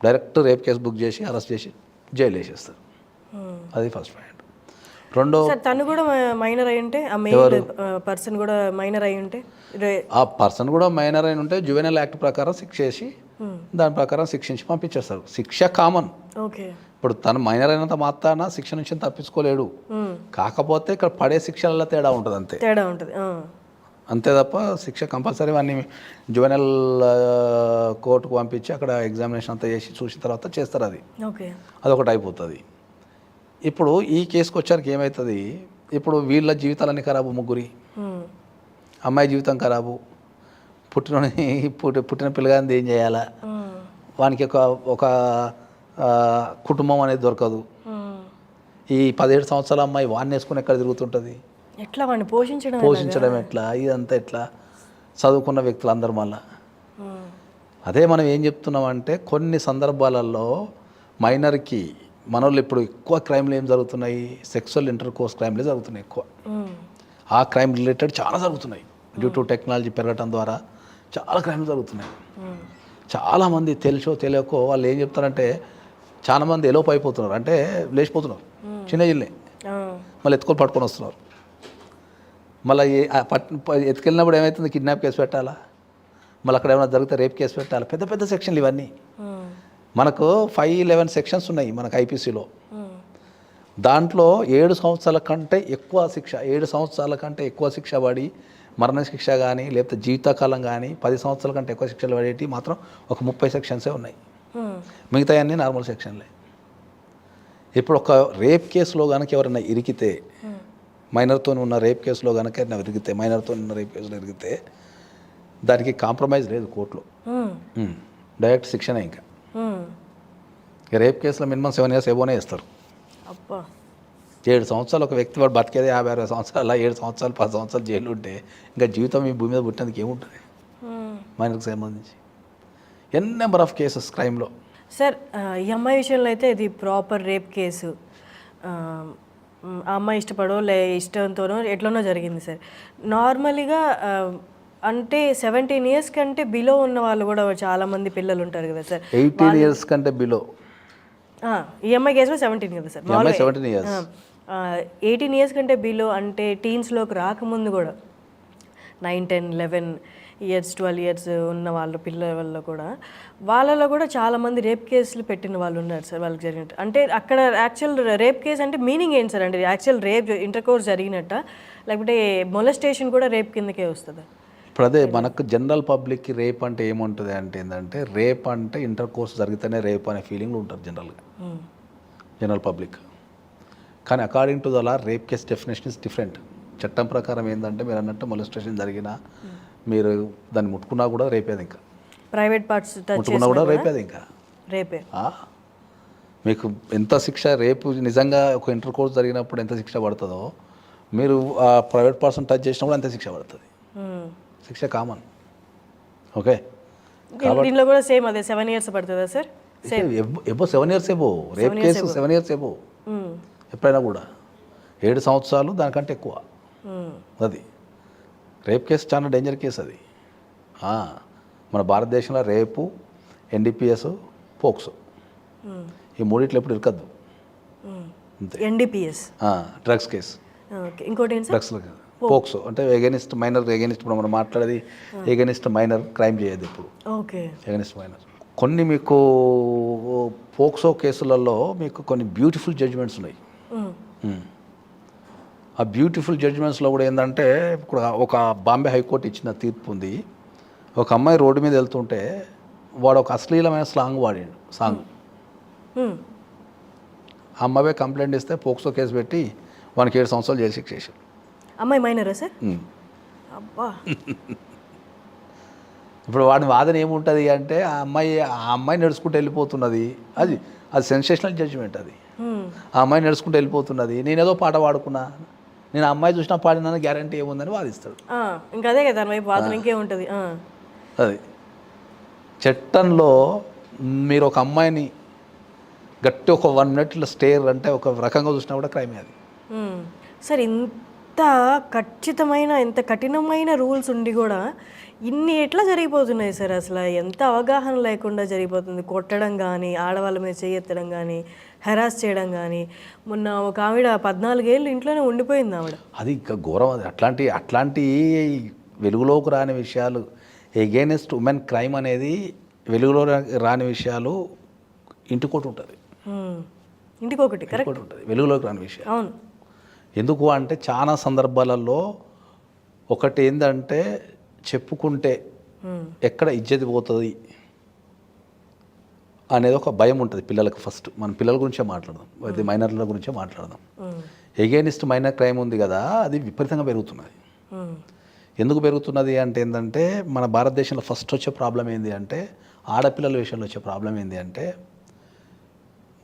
Direct rape case book చేసి అరెస్ట్ చేసి జైలు వేసేస్తారు. అది ఫస్ట్ పాయింట్. రెండో, తను కూడా మైనర్ అయి ఉంటే, ఆ మెయిల్ పర్సన్ కూడా మైనర్ అయి ఉంటే, ఆ పర్సన్ కూడా మైనర్ అయిన ఉంటే జువెనల్ యాక్ట్ ప్రకారం శిక్ష చేసి దాని ప్రకారం శిక్షించి పంపించేస్తారు. శిక్ష కామన్. ఓకే. ఇప్పుడు తను మైనర్ అయినంత మాత్రాన శిక్ష నుంచి తప్పించుకోలేడు. కాకపోతే ఇక్కడ పడే శిక్షలలో తేడా ఉంటుంది, అంతే. అంతే తప్ప శిక్ష కంపల్సరీ వాడిని జువెనల్ కోర్టుకు పంపించి అక్కడ ఎగ్జామినేషన్ అంతా చేసి చూసిన తర్వాత చేస్తారు. అదొకటి అయిపోతుంది. ఇప్పుడు ఈ కేసుకు వచ్చానికి ఏమవుతుంది, ఇప్పుడు వీళ్ళ జీవితాలన్నీ ఖరాబు, 3 అమ్మాయి జీవితం ఖరాబు, పుట్టిన పిల్లగాని ఏం చేయాలా, వానికి ఒక కుటుంబం అనేది దొరకదు. ఈ 17 సంవత్సరాల అమ్మాయి వాడిని వేసుకుని ఎక్కడ తిరుగుతుంటుంది, ఎట్లా వాడిని పోషించడం ఎట్లా, ఇదంతా ఎట్లా, చదువుకున్న వ్యక్తులు అందరు మళ్ళా. అదే మనం ఏం చెప్తున్నామంటే కొన్ని సందర్భాలలో మైనర్కి మనోళ్ళు ఇప్పుడు ఎక్కువ క్రైమ్లు ఏం జరుగుతున్నాయి, సెక్సువల్ ఇంటర్ కోర్స్ క్రైమ్లే జరుగుతున్నాయి ఎక్కువ. ఆ క్రైమ్ రిలేటెడ్ చాలా జరుగుతున్నాయి. డ్యూ టు టెక్నాలజీ పెరగటం ద్వారా చాలా క్రైమ్లు జరుగుతున్నాయి. చాలామంది తెలుసో తెలియకో వాళ్ళు ఏం చెప్తారంటే చాలామంది ఎలోపు అయిపోతున్నారు, అంటే లేచిపోతున్నారు చిన్న జిల్లే, మళ్ళీ ఎత్తుకొని పట్టుకొని వస్తున్నారు. మళ్ళీ ఎత్తుకెళ్ళినప్పుడు ఏమవుతుంది, కిడ్నాప్ కేసు పెట్టాలా, మళ్ళీ అక్కడ ఏమైనా జరిగితే రేప్ కేసు పెట్టాలా, పెద్ద పెద్ద సెక్షన్లు ఇవన్నీ. మనకు 5-11 సెక్షన్స్ ఉన్నాయి మనకు ఐపీసీలో. దాంట్లో 7 సంవత్సరాల కంటే ఎక్కువ శిక్ష, 7 సంవత్సరాల కంటే ఎక్కువ శిక్ష పడి మరణ శిక్ష కానీ లేకపోతే జీవితకాలం కానీ 10 సంవత్సరాల కంటే ఎక్కువ శిక్షలు పడేవి మాత్రం ఒక 30 సెక్షన్సే ఉన్నాయి. మిగతా అన్నీ నార్మల్ సెక్షన్లే. ఇప్పుడు ఒక రేప్ కేసులో కనుక ఎవరైనా ఇరికితే, మైనర్తో ఉన్న రేప్ కేసులో కనుక ఎవరైనా ఇరికితే, మైనర్తో ఉన్న రేప్ కేసులో ఇరికితే దానికి కాంప్రమైజ్ లేదు కోర్టులో, డైరెక్ట్ శిక్షనే. ఇంకా రేప్ కేసులో మినిమం 7 years ఏవోనే ఇస్తారు. 7 సంవత్సరాలు ఒక వ్యక్తి వాడు బతికేదే 50-60 సంవత్సరాలు, 7 సంవత్సరాలు 10 సంవత్సరాలు జైలు ఉంటే ఇంకా జీవితం ఈ భూమి మీద పుట్టేందుకు ఏముంటుంది మైనర్కి సంబంధించి. ఎన్ నెంబర్ ఆఫ్ కేసెస్ క్రైమ్లో. సార్, ఈ అమ్మాయి విషయంలో అయితే ఇది ప్రాపర్ రేప్ కేసు. ఆ అమ్మాయి ఇష్టపడో ఇష్టంతోనో ఎట్లనో జరిగింది సార్. నార్మల్గా అంటే 17 years కంటే బిలో ఉన్న వాళ్ళు కూడా చాలామంది పిల్లలు ఉంటారు కదా సార్. 18 years కంటే బిలో. ఈ అమ్మాయి కేసులో 17 కదా సార్. 17 years. 18 years కంటే బిలో అంటే టీన్స్లోకి రాకముందు కూడా 9, 10, 11 years 12 years ఉన్న వాళ్ళ పిల్లల వల్ల కూడా వాళ్ళలో కూడా చాలామంది రేప్ కేసులు పెట్టిన వాళ్ళు ఉన్నారు సార్. వాళ్ళకి జరిగినట్టు అంటే అక్కడ యాక్చువల్ రేప్ కేసు అంటే మీనింగ్ ఏంటి సార్? అంటే యాక్చువల్ రేప్ ఇంటర్ కోర్స్ జరిగినట్ట, లేకపోతే మొలెస్టేషన్ కూడా రేప్ కిందకే వస్తుందా? ఇప్పుడు అదే మనకు జనరల్ పబ్లిక్కి రేప్ అంటే ఏముంటుంది అంటే ఏంటంటే, రేప్ అంటే ఇంటర్ కోర్స్ జరిగితేనే రేప్ అనే ఫీలింగ్లు ఉంటారు జనరల్గా జనరల్ పబ్లిక్. కానీ according to the law rape case definition is different. చట్టం ప్రకారం ఏంటంటే మీరు అన్నట్టు మొలెస్టేషన్ జరిగినా మీరు దాన్ని ముట్టుకున్నా కూడా రేపేది, ఇంకా ప్రైవేట్ పార్ట్స్ ముట్టుకున్నా కూడా రేపేది, ఇంకా రేపే. మీకు ఎంత శిక్ష, రేపు నిజంగా ఒక ఇంటర్ కోర్స్ జరిగినప్పుడు ఎంత శిక్ష పడుతుందో మీరు ఆ ప్రైవేట్ పర్సన్ టచ్ చేసినప్పుడు అంతే శిక్ష పడుతుంది. శిక్ష కామన్. ఓకే, దీనిలో కూడా సేమ్ అదే 7 years పడుతుందా sir? Above 7 years above rape case 7 years above ఎప్పుడైనా కూడా 7 సంవత్సరాలు దానికంటే ఎక్కువ. అది రేప్ కేసు చాలా డేంజర్ కేసు అది. మన భారతదేశంలో రేపు, ఎన్డీపీఎస్, పోక్సో ఈ మూడిట్లో ఎప్పుడు ఇరకద్దు. అంతే. NDPS drugs case. ఓకే, ఇంకోటి ఏంటి సార్? డ్రగ్స్ పోక్సో అంటే ఎగెనిస్ట్ మైనర్, ఎగెనిస్ట్ ఇప్పుడు మనం మాట్లాడేది ఎగెనిస్ట్ మైనర్ క్రైమ్ చేయదు ఇప్పుడు. Okay, against minor. కొన్ని మీకు పోక్సో కేసులలో మీకు కొన్ని బ్యూటిఫుల్ జడ్జిమెంట్స్ ఉన్నాయి. ఆ బ్యూటిఫుల్ జడ్జిమెంట్స్లో కూడా ఏంటంటే ఇప్పుడు ఒక బాంబే హైకోర్టు ఇచ్చిన తీర్పు ఉంది. ఒక అమ్మాయి రోడ్డు మీద వెళ్తుంటే వాడు ఒక అశ్లీలమైన సాంగ్ వాడాడు. ఆ అమ్మాయి కంప్లైంట్ ఇస్తే పోక్సో కేసు పెట్టి వానికి 7 సంవత్సరాలు జైలు శిక్ష చేశారు. అమ్మాయి మైనరా సార్? అబ్బా. ఇప్పుడు వాడి వాదన ఏముంటుంది అంటే ఆ అమ్మాయి నడుచుకుంటూ వెళ్ళిపోతున్నది. అది సెన్సేషనల్ జడ్జిమెంట్. అది ఆ అమ్మాయి నడుచుకుంటూ వెళ్ళిపోతున్నది, నేనేదో పాట పాడుకున్నా, నేను ఆ అమ్మాయి చూసినా పాడినా గ్యారంటీ ఏముందని వాదిస్తాడు. ఇంకా అదే కదా వైపు వాదన ఇంకేముంటుంది. అది చట్టంలో మీరు ఒక అమ్మాయిని గట్టి ఒక 1 minute స్టేర్ అంటే ఒక రకంగా చూసినా కూడా క్రైమే అది. సార్, ఇంత ఖచ్చితమైన, ఇంత కఠినమైన రూల్స్ ఉండి కూడా ఇన్ని ఎట్లా జరిగిపోతున్నాయి సార్? అసలు ఎంత అవగాహన లేకుండా జరిగిపోతుంది. కొట్టడం కానీ, ఆడవాళ్ళ మీద చేయెత్తడం కానీ, హెరాస్ చేయడం కానీ. మొన్న ఒక ఆవిడ 14 ఏళ్ళు ఇంట్లోనే ఉండిపోయింది ఆవిడ. అది ఇంకా ఘోరం. అది అట్లాంటి వెలుగులోకి రాని విషయాలు, ఎగెయినెస్ట్ ఉమెన్ క్రైమ్ అనేది వెలుగులో రాని విషయాలు ఇంటికోటి ఉంటుంది. ఇంటికొకటి కరెక్ట్ ఉంటుంది, వెలుగులోకి రాని విషయం. అవును. ఎందుకు అంటే చాలా సందర్భాలలో ఒకటి ఏంటంటే చెప్పుకుంటే ఎక్కడ ఇజ్జతి పోతుంది అనేది ఒక భయం ఉంటుంది పిల్లలకు. ఫస్ట్ మన పిల్లల గురించే మాట్లాడదాం, అది మైనర్ల గురించే మాట్లాడదాం. ఎగెయినిస్ట్ మైనర్ క్రైమ్ ఉంది కదా, అది విపరీతంగా పెరుగుతున్నది. ఎందుకు పెరుగుతున్నది అంటే ఏంటంటే మన భారతదేశంలో ఫస్ట్ వచ్చే ప్రాబ్లం ఏంటి అంటే, ఆడపిల్లల విషయంలో వచ్చే ప్రాబ్లం ఏంటి అంటే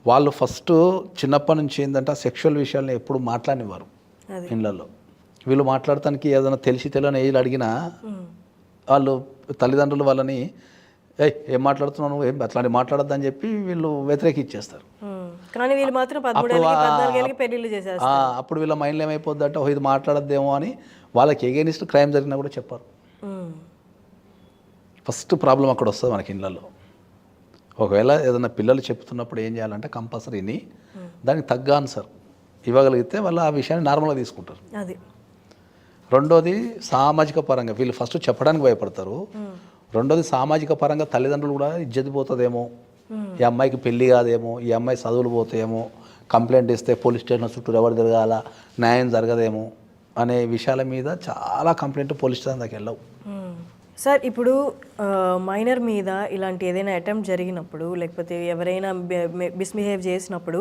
వాళ్ళు ఫస్ట్ చిన్నప్పటి నుంచి ఏంటంటే సెక్షువల్ విషయాలను ఎప్పుడు మాట్లాడినవారు ఇళ్ళల్లో. వీళ్ళు మాట్లాడటానికి ఏదైనా తెలియని ఏళ్ళు అడిగినా వాళ్ళు తల్లిదండ్రులు వాళ్ళని ఏం మాట్లాడుతున్నావు, ఏం అట్లాంటి మాట్లాడద్దని చెప్పి వీళ్ళు వ్యతిరేకించేస్తారు. కానీ వీళ్ళు మాత్రం 14 ఏళ్ళకి పెళ్లిళ్ళు చేసేస్తారు. అప్పుడు వీళ్ళ మైండ్లో ఏమైపోద్ది అంటే ఇది మాట్లాడద్దేమో అని వాళ్ళకి ఎగెయినిస్ట్ క్రైమ్ జరిగినా కూడా చెప్పారు. ఫస్ట్ ప్రాబ్లం అక్కడ వస్తుంది మనకి ఇళ్ళల్లో. ఒకవేళ ఏదైనా పిల్లలు చెప్తున్నప్పుడు ఏం చేయాలంటే కంపల్సరీని దానికి తగ్గ ఆన్సర్ ఇవ్వగలిగితే వాళ్ళు ఆ విషయాన్ని నార్మల్గా తీసుకుంటారు. అది రెండోది సామాజిక పరంగా వీళ్ళు ఫస్ట్ చెప్పడానికి భయపడతారు. రెండోది సామాజిక పరంగా తల్లిదండ్రులు కూడా ఇజ్జతి పోతుందేమో, ఈ అమ్మాయికి పెళ్ళి కాదేమో, ఈ అమ్మాయి చదువులు పోతాయేమో, కంప్లైంట్ ఇస్తే పోలీస్ స్టేషన్ చుట్టూ ఎవరు తిరగాల, న్యాయం జరగదేమో అనే విషయాల మీద చాలా కంప్లైంట్ పోలీస్ స్టేషన్ దాకా వెళ్ళవు. సార్, ఇప్పుడు మైనర్ మీద ఇలాంటి ఏదైనా అటెంప్ట్ జరిగినప్పుడు, లేకపోతే ఎవరైనా మిస్బిహేవ్ చేసినప్పుడు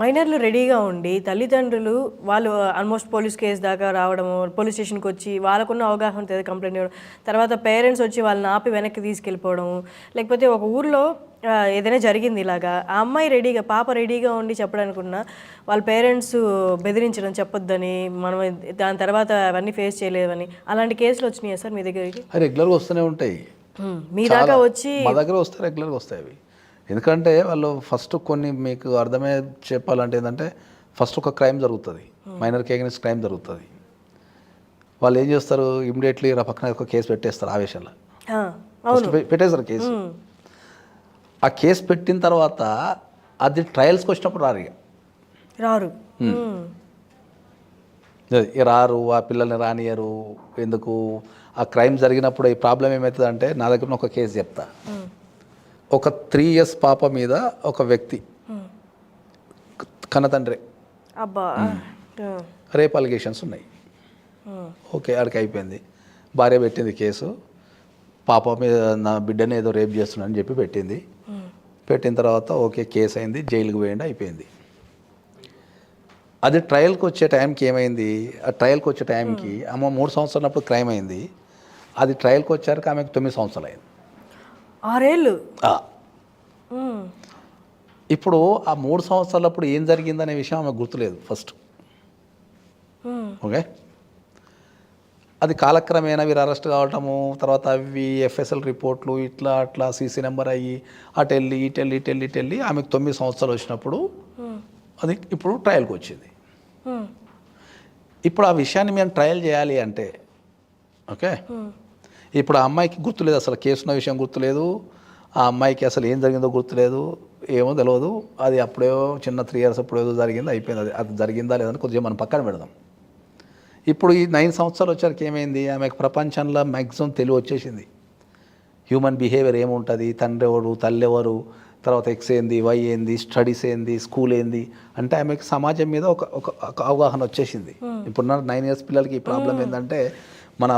మైనర్లు రెడీగా ఉండి తల్లిదండ్రులు వాళ్ళు ఆల్మోస్ట్ పోలీస్ కేసు దాకా రావడము, పోలీస్ స్టేషన్కి వచ్చి వాళ్ళకున్న అవగాహన ఉంటుంది కంప్లైంట్ ఇవ్వడం, తర్వాత పేరెంట్స్ వచ్చి వాళ్ళని ఆపి వెనక్కి తీసుకెళ్ళిపోవడము, లేకపోతే ఒక ఊర్లో ఏదైనా జరిగింది ఇలాగా, ఆ అమ్మాయి రెడీగా, పాప రెడీగా ఉండి చెప్పడానికున్నా వాళ్ళ పేరెంట్స్ బెదిరించడం, చెప్పొద్దని, మనం దాని తర్వాత అవన్నీ ఫేస్ చేయలేదని, అలాంటి కేసులు వచ్చినాయా సార్ మీ దగ్గరికి? రెగ్యులర్గా వస్తూనే ఉంటాయి. మీ దాకా వచ్చి మా దగ్గర వస్తే రెగ్యులర్గా వస్తాయి అవి. ఎందుకంటే వాళ్ళు ఫస్ట్ కొన్ని మీకు అర్థమే చెప్పాలంటే ఏంటంటే ఫస్ట్ ఒక క్రైమ్ జరుగుతుంది, మైనర్కి ఎగెనిస్ట్ క్రైమ్ జరుగుతుంది. వాళ్ళు ఏం చేస్తారు, ఇమీడియట్లీ పక్కన ఒక కేసు పెట్టేస్తారు ఆవేశంలో. పెట్టేస్తారు కేసు. ఆ కేసు పెట్టిన తర్వాత అది ట్రయల్స్కి వచ్చినప్పుడు రారు. రారు, ఆ పిల్లల్ని రానియరు. ఎందుకు ఆ క్రైమ్ జరిగినప్పుడు ఈ ప్రాబ్లం ఏమవుతుంది అంటే, నా దగ్గర ఒక కేసు చెప్తా. ఒక 3 years పాప మీద ఒక వ్యక్తి కన్నతండ్రి రేప్ అలిగేషన్స్ ఉన్నాయి. ఓకే, ఆడికి అయిపోయింది. భార్య పెట్టింది కేసు, పాప మీద నా బిడ్డని ఏదో రేప్ చేస్తున్నానని చెప్పి పెట్టింది. పెట్టిన తర్వాత ఓకే కేసు అయింది, జైలుకి పోయింది, అయిపోయింది. అది ట్రయల్కి వచ్చే టైంకి ఏమైంది, ఆ ట్రయల్కి వచ్చే టైంకి ఆమె 3 సంవత్సరాలప్పుడు క్రైమ్ అయింది. అది ట్రయల్కి వచ్చాక ఆమెకు 9 సంవత్సరాలు అయింది. 6 ఏళ్ళు. ఇప్పుడు ఆ 3 సంవత్సరాలప్పుడు ఏం జరిగిందనే విషయం ఆమెకు గుర్తులేదు ఫస్ట్. ఓకే, అది కాలక్రమేణా వీరు అరెస్ట్ కావటము, తర్వాత అవి ఎఫ్ఎస్ఎల్ రిపోర్ట్లు ఇట్లా అట్లా సీసీ నెంబర్ అయ్యి అటు వెళ్ళి ఆమెకు 9 సంవత్సరాలు వచ్చినప్పుడు అది ఇప్పుడు ట్రయల్కి వచ్చింది. ఇప్పుడు ఆ విషయాన్ని మేము ట్రయల్ చేయాలి అంటే ఓకే, ఇప్పుడు ఆ అమ్మాయికి గుర్తులేదు, అసలు కేసు ఉన్న విషయం గుర్తులేదు, ఆ అమ్మాయికి అసలు ఏం జరిగిందో గుర్తులేదు, ఏమో తెలియదు. అది అప్పుడే చిన్న 3 years అప్పుడు ఏదో జరిగింది, అయిపోయింది. అది జరిగిందా లేదని కొద్దిగా మనం పక్కన పెడదాం. ఇప్పుడు ఈ 9 సంవత్సరాలు వచ్చాక ఏమైంది, ఆమెకు ప్రపంచంలో మ్యాక్సిమం తెలివి వచ్చేసింది. హ్యూమన్ బిహేవియర్ ఏముంటుంది, తండ్రి ఎవరు, తల్లి ఎవరు, తర్వాత ఎక్స్ ఏంది, వై ఏంది, స్టడీస్ ఏంది, స్కూల్ ఏంది, అంటే ఆమెకు సమాజం మీద ఒక అవగాహన వచ్చేసింది. ఇప్పుడున్న 9 years పిల్లలకి ఈ ప్రాబ్లం ఏంటంటే, మన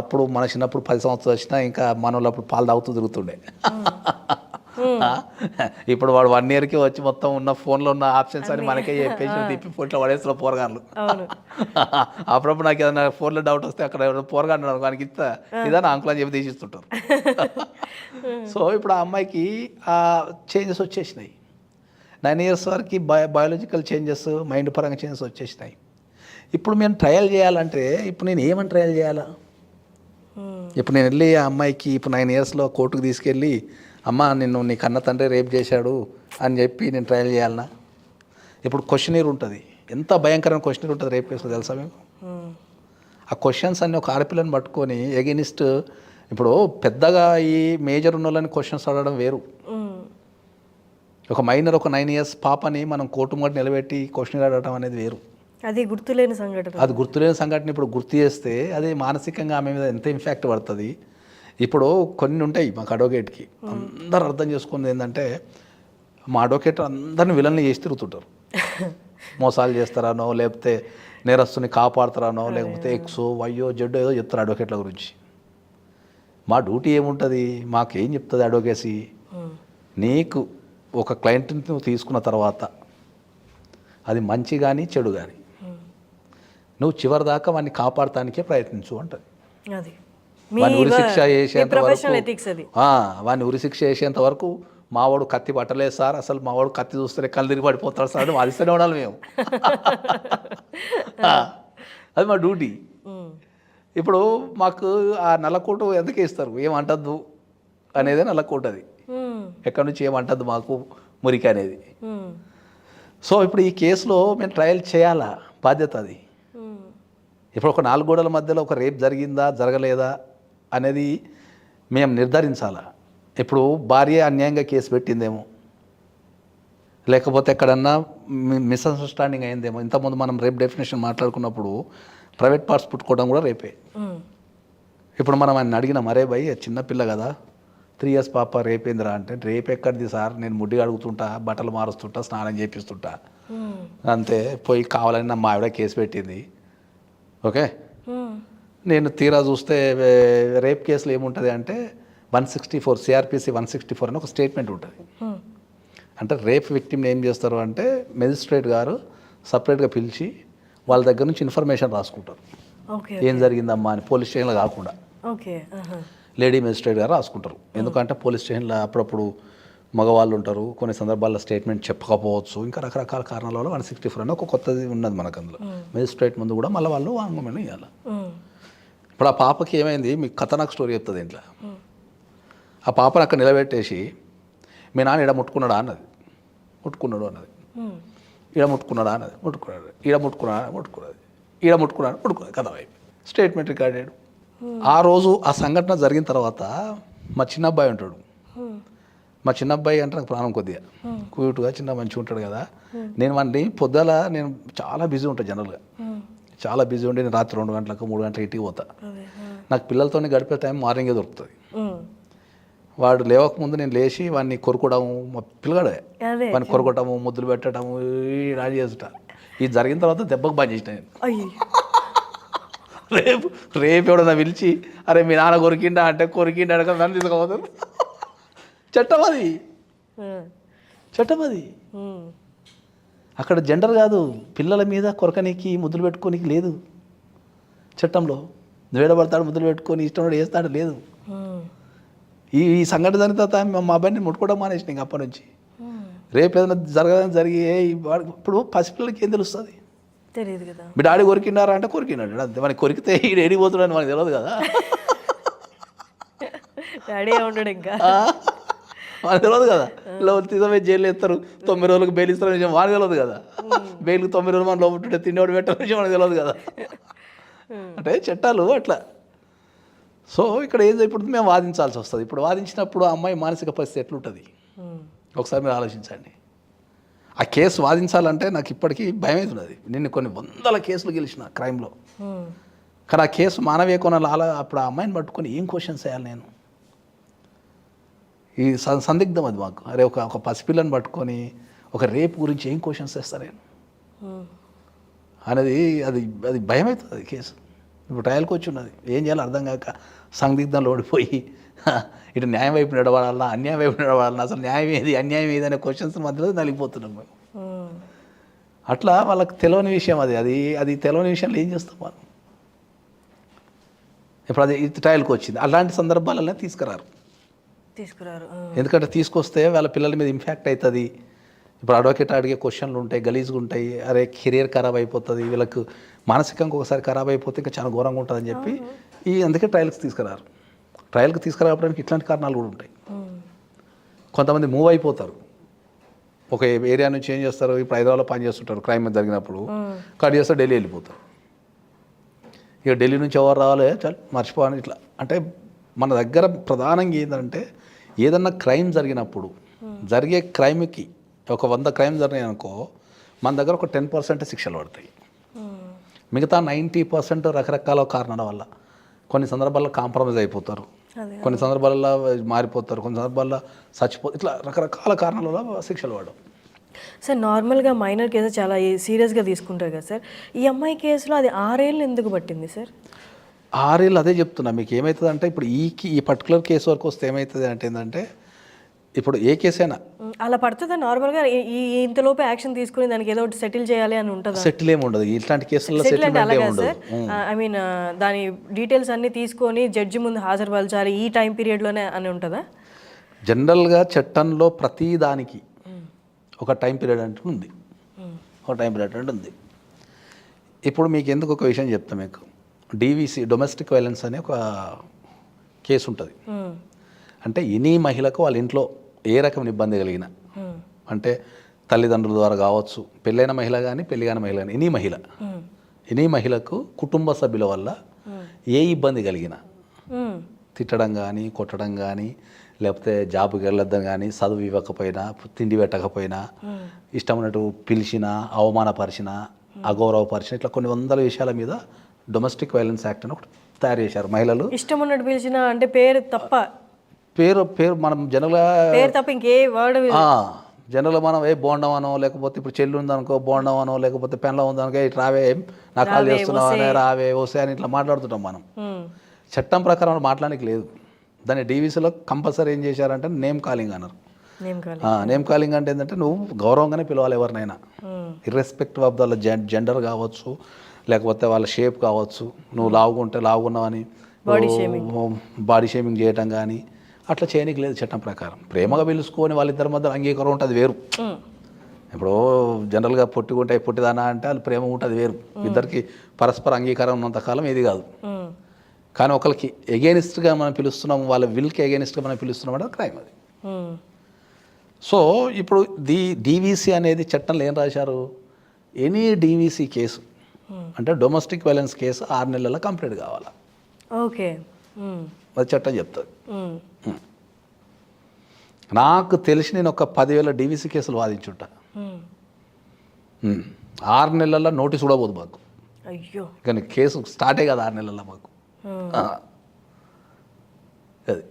చిన్నప్పుడు 10 సంవత్సరాలు వచ్చినా ఇంకా మన వాళ్ళు అప్పుడు పాలు తాగుతూ తిరుగుతుండే. ఇప్పుడు వాడు 1 yearకి వచ్చి మొత్తం ఉన్న ఫోన్లో ఉన్న ఆప్షన్స్ అని మనకే చెప్పేసి తిప్పి ఫోన్లో పడేస్తున్న పోరగాళ్ళు. అప్పుడప్పుడు నాకు ఏదైనా ఫోన్లో డౌట్ వస్తే అక్కడ పోరగాడు వానికి ఇస్తా ఇదని అంకుల్ అని చెప్పి తీసిస్తుంటారు. సో ఇప్పుడు ఆ అమ్మాయికి ఆ చేంజెస్ వచ్చేసినాయి. 9 years వరకు బయాలజికల్ చేంజెస్, మైండ్ పరంగా చేంజెస్ వచ్చేసినాయి. ఇప్పుడు మేము ట్రయల్ చేయాలంటే ఇప్పుడు నేను ఏమని ట్రయల్ చేయాలా? ఇప్పుడు నేను వెళ్ళి ఆ అమ్మాయికి ఇప్పుడు 9 yearsలో కోర్టుకు తీసుకెళ్ళి అమ్మ నీ కన్న తండ్రి రేప్ చేశాడు అని చెప్పి నేను ట్రయల్ చేయాలన్నా? ఇప్పుడు క్వశ్చనీర్ ఉంటుంది, ఎంత భయంకరమైన క్వశ్చనీర్ ఉంటుంది రేప్ కేసులో తెలుసా మీకు? ఆ క్వశ్చన్స్ అన్ని ఒక ఆడపిల్లని పట్టుకొని ఎగెనిస్ట్, ఇప్పుడు పెద్దగా ఈ మేజర్ ఉన్న వాళ్ళని క్వశ్చన్స్ అడగడం వేరు. ఒక మైనర్ ఒక 9 years పాపని మనం కోర్టు ముందు నిలబెట్టి క్వశ్చన్ అడగడం అనేది వేరు. అది గుర్తులేని సంఘటన. ఇప్పుడు గుర్తు చేస్తే అది మానసికంగా ఆమె మీద ఎంత ఇంపాక్ట్ పడుతుంది. ఇప్పుడు కొన్ని ఉంటాయి మాకు అడ్వకేట్కి, అందరు అర్థం చేసుకుంది ఏంటంటే మా అడ్వకేట్ అందరిని విలన్లు చేసి తిరుగుతుంటారు. మోసాలు చేస్తారానో, లేకపోతే నేరస్తుని కాపాడుతారానో, లేకపోతే ఎక్సో వయ్యో జడ్డో ఏదో చెప్తారు అడ్వకేట్ల గురించి. మా డ్యూటీ ఏముంటుంది, మాకేం చెప్తుంది అడ్వకేసీ, నీకు ఒక క్లయింట్ని నువ్వు తీసుకున్న తర్వాత అది మంచి కానీ చెడు కానీ నువ్వు చివరి దాకా వాడిని కాపాడటానికే ప్రయత్నించు అంటది. వాడిని ఉరిశిక్ష చేసేంత వరకు వాడిని ఉరిశిక్ష చేసేంత వరకు మావాడు కత్తి పట్టలేదు సార్, అసలు మావాడు కత్తి చూస్తే కళ్ళు తిరిగి పడిపోతాడు సార్ అని వాదిస్తూనే ఉండాలి మేము. అది మా డ్యూటీ. ఇప్పుడు మాకు ఆ నల్లకోటు ఎందుకు ఇస్తారు, ఏమంటద్దు అనేది నల్లకోటు, అది ఎక్కడి నుంచి ఏమంటద్దు మాకు మురికి అనేది. సో ఇప్పుడు ఈ కేసులో మేము ట్రయల్ చేయాలా, బాధ్యత అది. ఇప్పుడు ఒక 4 గోడల మధ్యలో ఒక రేప్ జరిగిందా జరగలేదా అనేది మేము నిర్ధారించాలా. ఇప్పుడు భార్య అన్యాయంగా కేసు పెట్టిందేమో, లేకపోతే ఎక్కడన్నా మిస్అండర్స్టాండింగ్ అయిందేమో. ఇంతకుముందు మనం రేప్ డెఫినేషన్ మాట్లాడుకున్నప్పుడు ప్రైవేట్ పార్ట్స్ పుట్టుకోవడం కూడా రేపే. ఇప్పుడు మనం ఆయన అడిగినాం, మరే భయ్ చిన్నపిల్ల కదా 3 years పాప రేపేందిరా అంటే, రేపు ఎక్కడిది సార్, నేను ముడ్డి అడుగుతుంటా, బట్టలు మారుస్తుంటా, స్నానం చేపిస్తుంటా, అంతే. పోయి కావాలని నా మా ఆవిడ కేసు పెట్టింది. ఓకే, నేను తీరా చూస్తే రేప్ కేసులో ఏముంటుంది అంటే 164 CRPC 164 అని ఒక స్టేట్మెంట్ ఉంటుంది. అంటే రేప్ విక్టిమ్ని ఏం చేస్తారు అంటే మెజిస్ట్రేట్ గారు సపరేట్గా పిలిచి వాళ్ళ దగ్గర నుంచి ఇన్ఫర్మేషన్ రాసుకుంటారు, ఏం జరిగిందమ్మా అని. పోలీస్ స్టేషన్లో కాకుండా లేడీ మెజిస్ట్రేట్ గారు రాసుకుంటారు. ఎందుకంటే పోలీస్ స్టేషన్లో అప్పుడప్పుడు మగవాళ్ళు ఉంటారు, కొన్ని సందర్భాల్లో స్టేట్మెంట్ చెప్పకపోవచ్చు, ఇంకా రకరకాల కారణాల వల్ల 164 అని ఒక కొత్తది ఉన్నది మనకు. అందులో మెజిస్ట్రేట్ ముందు కూడా మళ్ళీ వాళ్ళు వాంగ్మూలం ఇవ్వాలి. ఇప్పుడు ఆ పాపకి ఏమైంది, మీకు కథనాకు స్టోరీ చెప్తుంది ఇంట్లో. ఆ పాపను అక్కడ నిలబెట్టేసి మీ నాన్న ఈడ ముట్టుకున్నాడా అన్నది, ముట్టుకున్నాడు అన్నది, ఈడ ముట్టుకున్నాడా అన్నది, ముట్టుకున్నాడు, ఈడ ముట్టుకున్నది, ఈడ ముట్టుకున్నాడు కథ అయిపోయింది. Statement recorded. ఆ రోజు ఆ సంఘటన జరిగిన తర్వాత మా చిన్న అబ్బాయి ఉంటాడు, మా చిన్న అబ్బాయి అంటే నాకు ప్రాణం, కొద్దిగా క్యూట్గా చిన్న మంచిగా ఉంటాడు కదా. నేను వాడిని పొద్దుల నేను చాలా బిజీ ఉంటాను, జనరల్గా చాలా బిజీ ఉండి నేను రాత్రి 2 గంటలకు 3 గంటలకు ఇంటికి పోతా. నాకు పిల్లలతో గడిపే టైం మార్నింగే దొరుకుతుంది. వాడు లేవకముందు నేను లేచి వాడిని కొరుకోవడము, మా పిల్లగాడే వాడిని కొరుకోవటము, ముద్దులు పెట్టడము, రాజీ చేసుట. ఇది జరిగిన తర్వాత దెబ్బకు బంద్ చేసిన నేను. రేపు ఎవడన్నా పిలిచి అరే మీ నాన్న కొరికిండా అంటే కొరికిండా అడగ నన్ను తీసుకుపోతారు. చట్టం అది. అక్కడ జెండర్ కాదు, పిల్లల మీద కొరకనీకి ముద్దులు పెట్టుకోనికి లేదు చట్టంలో. వేడబడతాడు ముద్దులు పెట్టుకొని ఇష్టం వేస్తాడు లేదు. ఈ సంఘటన జరిగిన తర్వాత మా అబ్బాయిని ముట్టుకోవడం మానేసిన ఇంక అప్పటి నుంచి. రేపు ఏదైనా జరిగి ఇప్పుడు పసిపిల్లలకి ఏం తెలుస్తుంది, తెలియదు కదా. మీ డాడీ కొరికినారా అంటే కొరికినాడు అంతే. మనకి కొరికితే ఈడు ఏడిపోతున్నాడని మనకు తెలియదు కదా. డాడీ ఉండడు ఇంకా. మనకు తెలియదు కదా. లోపల తీసమే జైలు వేస్తారు, 9 రోజులకు బెయిల్ ఇస్తారు విషయం మనకు తెలియదు కదా. బెయిల్కి 9 రోజులు మనం లోపల తిండివాడు పెట్టారు విషయం మనకు తెలియదు కదా. అంటే చట్టాలు అట్లా. సో ఇక్కడ ఏం ఇప్పుడు మేము వాదించాల్సి వస్తుంది. ఇప్పుడు వాదించినప్పుడు ఆ అమ్మాయి మానసిక పరిస్థితి ఎట్లుంటుంది ఒకసారి మీరు ఆలోచించండి. ఆ కేసు వాదించాలంటే నాకు ఇప్పటికీ భయం అవుతున్నది. నేను కొన్ని వందల కేసులు గెలిచిన క్రైమ్లో, కానీ ఆ కేసు మానవీయ కోణాలు అప్పుడు ఆ అమ్మాయిని పట్టుకొని ఏం క్వశ్చన్స్ వేయాలి నేను? ఈ సందిగ్ధం అది మాకు. అరే ఒక పసిపిల్లని పట్టుకొని ఒక రేపు గురించి ఏం క్వశ్చన్స్ వేస్తాను నేను అనేది అది భయం అవుతుంది అది కేసు. ఇప్పుడు ట్రయల్కి వచ్చి ఉన్నది, ఏం చేయాలో అర్థం కాక సందిగ్ధంలో ఓడిపోయి ఇటు న్యాయం వైపు నడవాలన్నా అన్యాయం వైపు నడవాలన్నా, అసలు న్యాయం ఏది అన్యాయం ఏది అనే క్వశ్చన్స్ మధ్యలో నలిగిపోతున్నాం మేము. అట్లా వాళ్ళకి తెలియని విషయం అది తెలియని విషయంలో ఏం చేస్తాం మనం? ఇప్పుడు అది ట్రయల్కి వచ్చింది. అలాంటి సందర్భాలనే తీసుకురారు. ఎందుకంటే తీసుకొస్తే వాళ్ళ పిల్లల మీద ఇంపాక్ట్ అవుతుంది. ఇప్పుడు అడ్వకేట్ అడిగే క్వశ్చన్లు ఉంటాయి, గలీజ్గా ఉంటాయి. అరే కెరియర్ ఖరాబ్ అయిపోతుంది, వీళ్ళకు మానసికంగా ఒకసారి ఖరాబ్ అయిపోతే ఇంకా చాలా ఘోరంగా ఉంటుందని చెప్పి అందుకే ట్రయల్కి తీసుకురారు. ట్రయల్కి తీసుకురావడానికి ఇట్లాంటి కారణాలు కూడా ఉంటాయి. కొంతమంది మూవ్ అయిపోతారు, ఒక ఏరియా నుంచి ఏం చేస్తారు, ఇప్పుడు హైదరాబాద్లో పని చేస్తుంటారు, క్రైమ్ జరిగినప్పుడు కట్ చేస్తే ఢిల్లీ వెళ్ళిపోతారు. ఇక ఢిల్లీ నుంచి ఎవరు రావాలి చాలు మర్చిపోవాలి ఇట్లా. అంటే మన దగ్గర ప్రధానంగా ఏంటంటే ఏదన్నా క్రైమ్ జరిగినప్పుడు జరిగే క్రైమ్కి ఒక 100 క్రైమ్ జరిగినాయి అనుకో, మన దగ్గర ఒక 10% శిక్షలు పడతాయి. మిగతా 90% రకరకాల కారణాల వల్ల, కొన్ని సందర్భాల్లో కాంప్రమైజ్ అయిపోతారు, కొన్ని సందర్భాల్లో మారిపోతారు, కొన్ని సందర్భాల్లో ఇట్లా రకరకాల కారణాల వల్ల శిక్షలు పడవు. సార్ నార్మల్గా మైనర్ కేసు చాలా సీరియస్గా తీసుకుంటారు కదా సార్, ఈ అమ్మాయి కేసులో అది 6 ఏళ్ళు ఎందుకు పట్టింది సార్? 6 ఏళ్ళు అదే చెప్తున్నా మీకు. ఏమవుతుంది అంటే ఇప్పుడు ఈ పర్టికులర్ కేసు వరకు వస్తే ఏమవుతుంది అంటే ఏంటంటే, ఇప్పుడు ఏ కేసైనా అలా పడుతుందా నార్మల్గా? ఇంతలోపు యాక్షన్ తీసుకుని దానికి ఏదో ఒకటి సెటిల్ చేయాలి అని ఉంటుంది. సెటిల్ ఏమి ఉండదు ఇట్లాంటి కేసుల్లో, సెటిల్మెంట్ ఏమి ఉండదు. ఐ మీన్ దాని డీటెయిల్స్ అన్ని తీసుకొని జడ్జి ముందు హాజరుపరచాలి ఈ టైం పీరియడ్లోనే అని ఉంటుందా? జనరల్గా చట్టంలో ప్రతి దానికి ఒక టైం పీరియడ్ అంటూ ఉంది, ఒక టైం పీరియడ్ అంటూ ఉంది. ఇప్పుడు మీకు ఎందుకు ఒక విషయం చెప్తాను మీకు. డీవీసీ, డొమెస్టిక్ వైలెన్స్ అనే ఒక కేసు ఉంటుంది. అంటే ఎనీ మహిళకు వాళ్ళ ఇంట్లో ఏ రకమైన ఇబ్బంది కలిగిన, అంటే తల్లిదండ్రుల ద్వారా కావచ్చు, పెళ్ళైన మహిళ కానీ పెళ్ళి కాని మహిళ కానీ, ఎనీ మహిళకు కుటుంబ సభ్యుల వల్ల ఏ ఇబ్బంది కలిగిన, తిట్టడం కానీ కొట్టడం కానీ, లేకపోతే జాబ్కి వెళ్ళొద్దని కానీ, చదువు ఇవ్వకపోయినా, తిండి పెట్టకపోయినా, ఇష్టం ఉన్నట్టు పిలిచినా, అవమానపరిచినా, అగౌరవపరిచిన, ఇట్లా కొన్ని వందల విషయాల మీద డొమెస్టిక్ వైలెన్స్ యాక్ట్ అని ఒకటి తయారు చేశారు. మహిళలు ఇష్టం ఉన్నట్టు పిలిచిన అంటే పేరు తప్ప, పేరు మనం జనరల్గా పేరు తప్ప ఇంకే వర్డ్ జనరల్గా మనం బోండమనో, లేకపోతే ఇప్పుడు చెల్లి ఉందనుకో బోండమనో, లేకపోతే పెన్లో ఉందనుకో ఇటు రావే నా కాల్ చేస్తున్నావు అనే రావే వస్తే అని ఇట్లా మాట్లాడుతుంటాం మనం. చట్టం ప్రకారం మాట్లాడడానికి లేదు. దాన్ని డీవీసీలో కంపల్సరీ ఏం చేశారంటే నేమ్ కాలింగ్ అన్నారు. నేమ్ కాలింగ్ అంటే ఏంటంటే నువ్వు గౌరవంగానే పిలవాలి ఎవరినైనా, ఇర్రెస్పెక్టివ్ ఆఫ్ ద జెండర్ కావచ్చు, లేకపోతే వాళ్ళ షేప్ కావచ్చు. నువ్వు లావుగుంటే లావుగున్నావని బాడీ షేమింగ్ చేయటం కానీ అట్లా చేయడానికి లేదు చట్టం ప్రకారం. ప్రేమగా పిలుచుకొని వాళ్ళిద్దరి మధ్య అంగీకారం ఉంటుంది వేరు. ఇప్పుడు జనరల్గా పొట్టిగుంటాయి పొట్టిదానా అంటే వాళ్ళు ప్రేమ ఉంటుంది వేరు. ఇద్దరికి పరస్పర అంగీకారం ఉన్నంతకాలం ఏది కాదు. కానీ ఒకరికి ఎగెనిస్ట్గా మనం పిలుస్తున్నాం, వాళ్ళ విల్కి ఎగెనిస్ట్గా మనం పిలుస్తున్నాం అంటే క్రైమ్ అది. సో ఇప్పుడు డీవీసీ అనేది చట్టంలో ఏం రాశారు, ఎనీ డీవీసీ కేసు అంటే డొమెస్టిక్ వైలెన్స్ కేసు 6 నెలల్లో కంప్లీట్ కావాలి. ఓకే, అది చట్టం చెప్తుంది. నాకు తెలిసి నేను ఒక 10,000 డీవీసీ కేసులు వాదించుంటా. 6 నెలల్లో నోటీస్ కూడా పోదు మాకు. అయ్యో, కానీ కేసు స్టార్టే కదా 6 నెలల్లో మాకు. అది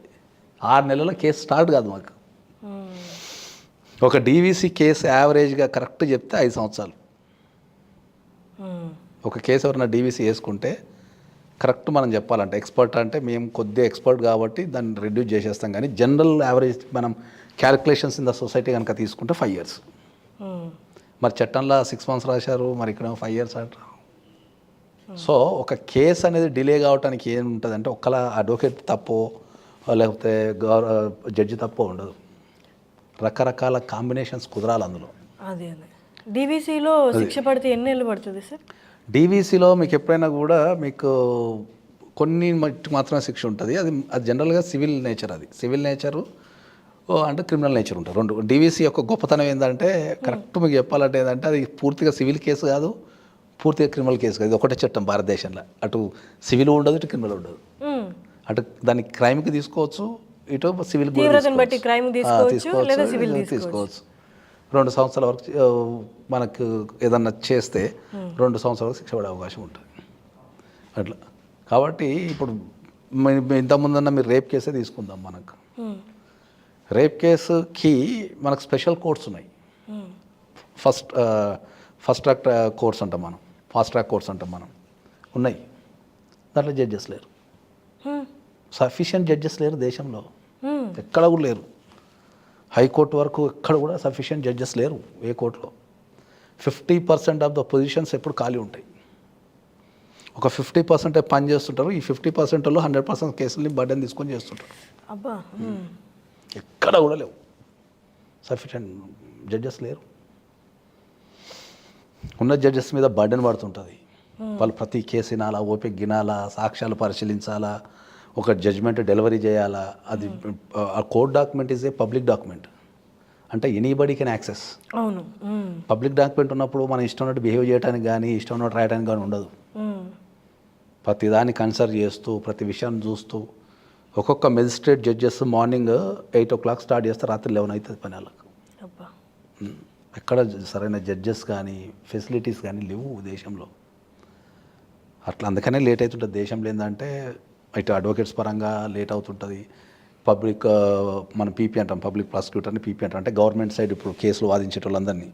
6 నెలల్లో కేసు స్టార్ట్ కాదు మాకు. ఒక డీవీసీ కేసు యావరేజ్గా కరెక్ట్ చెప్తే 5 సంవత్సరాలు. ఒక కేసు ఎవరైనా డీవీసీ వేసుకుంటే కరెక్ట్ మనం చెప్పాలంటే, ఎక్స్పర్ట్ అంటే మేము కొద్దిగా ఎక్స్పర్ట్ కాబట్టి దాన్ని రిడ్యూస్ చేసేస్తాం, కానీ జనరల్ యావరేజ్ మనం క్యాలిక్యులేషన్స్ ఇన్ ద సొసైటీ కనుక తీసుకుంటే 5 years. మరి చట్టంలో 6 months రాశారు, మరి ఇక్కడ 5 years అంటారు. సో ఒక కేసు అనేది డిలే కావడానికి ఏముంటుంది అంటే ఒక్కల అడ్వకేట్ తప్పో లేకపోతే జడ్జి తప్పో ఉండదు. రకరకాల కాంబినేషన్స్ కుదరాలి అందులో. డీవీసీలో శిక్ష పడితే ఎన్ని ఏళ్ళు పడుతుంది సార్? డీవీసీలో మీకు ఎప్పుడైనా కూడా మీకు కొన్ని మట్టుకు మాత్రమే శిక్ష ఉంటుంది. అది అది జనరల్గా సివిల్ నేచర్, అది సివిల్ నేచరు అంటే క్రిమినల్ నేచర్ ఉంటుంది. రెండు. డీవీసీ యొక్క గొప్పతనం ఏంటంటే కరెక్ట్ మీకు చెప్పాలంటే ఏంటంటే అది పూర్తిగా సివిల్ కేసు కాదు, పూర్తిగా క్రిమినల్ కేసు కాదు. ఇది ఒకటే చట్టం భారతదేశంలో. అటు సివిల్ ఉండదు, ఇటు క్రిమినల్ ఉండదు. అటు దాన్ని క్రైమ్కి తీసుకోవచ్చు, ఇటు సివిల్ బట్టి క్రైమ్ తీసుకోవచ్చు. 2 సంవత్సరాల వరకు మనకు ఏదన్నా చేస్తే 2 సంవత్సరాల వరకు శిక్ష పడే అవకాశం ఉంటుంది అట్లా. కాబట్టి ఇప్పుడు ఇంతకుముందన్న మీరు రేప్ కేసే తీసుకుందాం. మనకు రేప్ కేసుకి మనకు స్పెషల్ కోర్ట్స్ ఉన్నాయి. ఫస్ట్ ట్రాక్ కోర్ట్స్ అంటాం మనం, ఫాస్ట్ ట్రాక్ కోర్ట్స్ అంటాం మనం, ఉన్నాయి. దాంట్లో జడ్జెస్ లేరు, సఫిషియెంట్ జడ్జెస్ లేరు దేశంలో, ఎక్కడ కూడా లేరు. హైకోర్టు వరకు ఎక్కడ కూడా సఫిషియెంట్ జడ్జెస్ లేరు ఏ కోర్టులో. 50% ఆఫ్ ద పొజిషన్స్ ఎప్పుడు ఖాళీ ఉంటాయి. ఒక 50% పని చేస్తుంటారు. ఈ 50%లో 100% కేసుల్ని బర్డెన్ తీసుకొని చేస్తుంటారు. అబ్బా, ఎక్కడ కూడా లేవు, సఫిషియెంట్ జడ్జెస్ లేరు. ఉన్న జడ్జెస్ మీద బర్డెన్ పడుతుంటుంది. వాళ్ళు ప్రతి కేసు వినాలా, ఓపిక గినాలా, సాక్ష్యాలు పరిశీలించాలా, ఒక జడ్జ్మెంట్ డెలివరీ చేయాలా. అది ఆ court document is a public document, అంటే ఎనీబడీ కెన్ యాక్సెస్. అవును. పబ్లిక్ డాక్యుమెంట్ ఉన్నప్పుడు మనం ఇష్టం ఉన్నట్టు బిహేవ్ చేయడానికి కానీ ఇష్టం ఉన్నట్టు రాయడానికి కానీ ఉండదు. ప్రతిదాన్ని కన్సల్ట్ చేస్తూ ప్రతి విషయాన్ని చూస్తూ ఒక్కొక్క magistrate judges morning 8 o'clock start చేస్తే రాత్రి 11 అవుతుంది పని వాళ్ళకు. ఎక్కడ సరైన జడ్జెస్ కానీ ఫెసిలిటీస్ కానీ లేవు దేశంలో. అట్లా అందుకనే లేట్ అవుతుంటుంది దేశంలో. ఏంటంటే ఇటు అడ్వకేట్స్ పరంగా లేట్ అవుతుంటుంది. పబ్లిక్ మనం పీపీ అంటాం, పబ్లిక్ ప్రాసిక్యూటర్ని పీపీ అంటాం, అంటే గవర్నమెంట్ సైడ్ ఇప్పుడు కేసులు వాదించే వాళ్ళందరినీ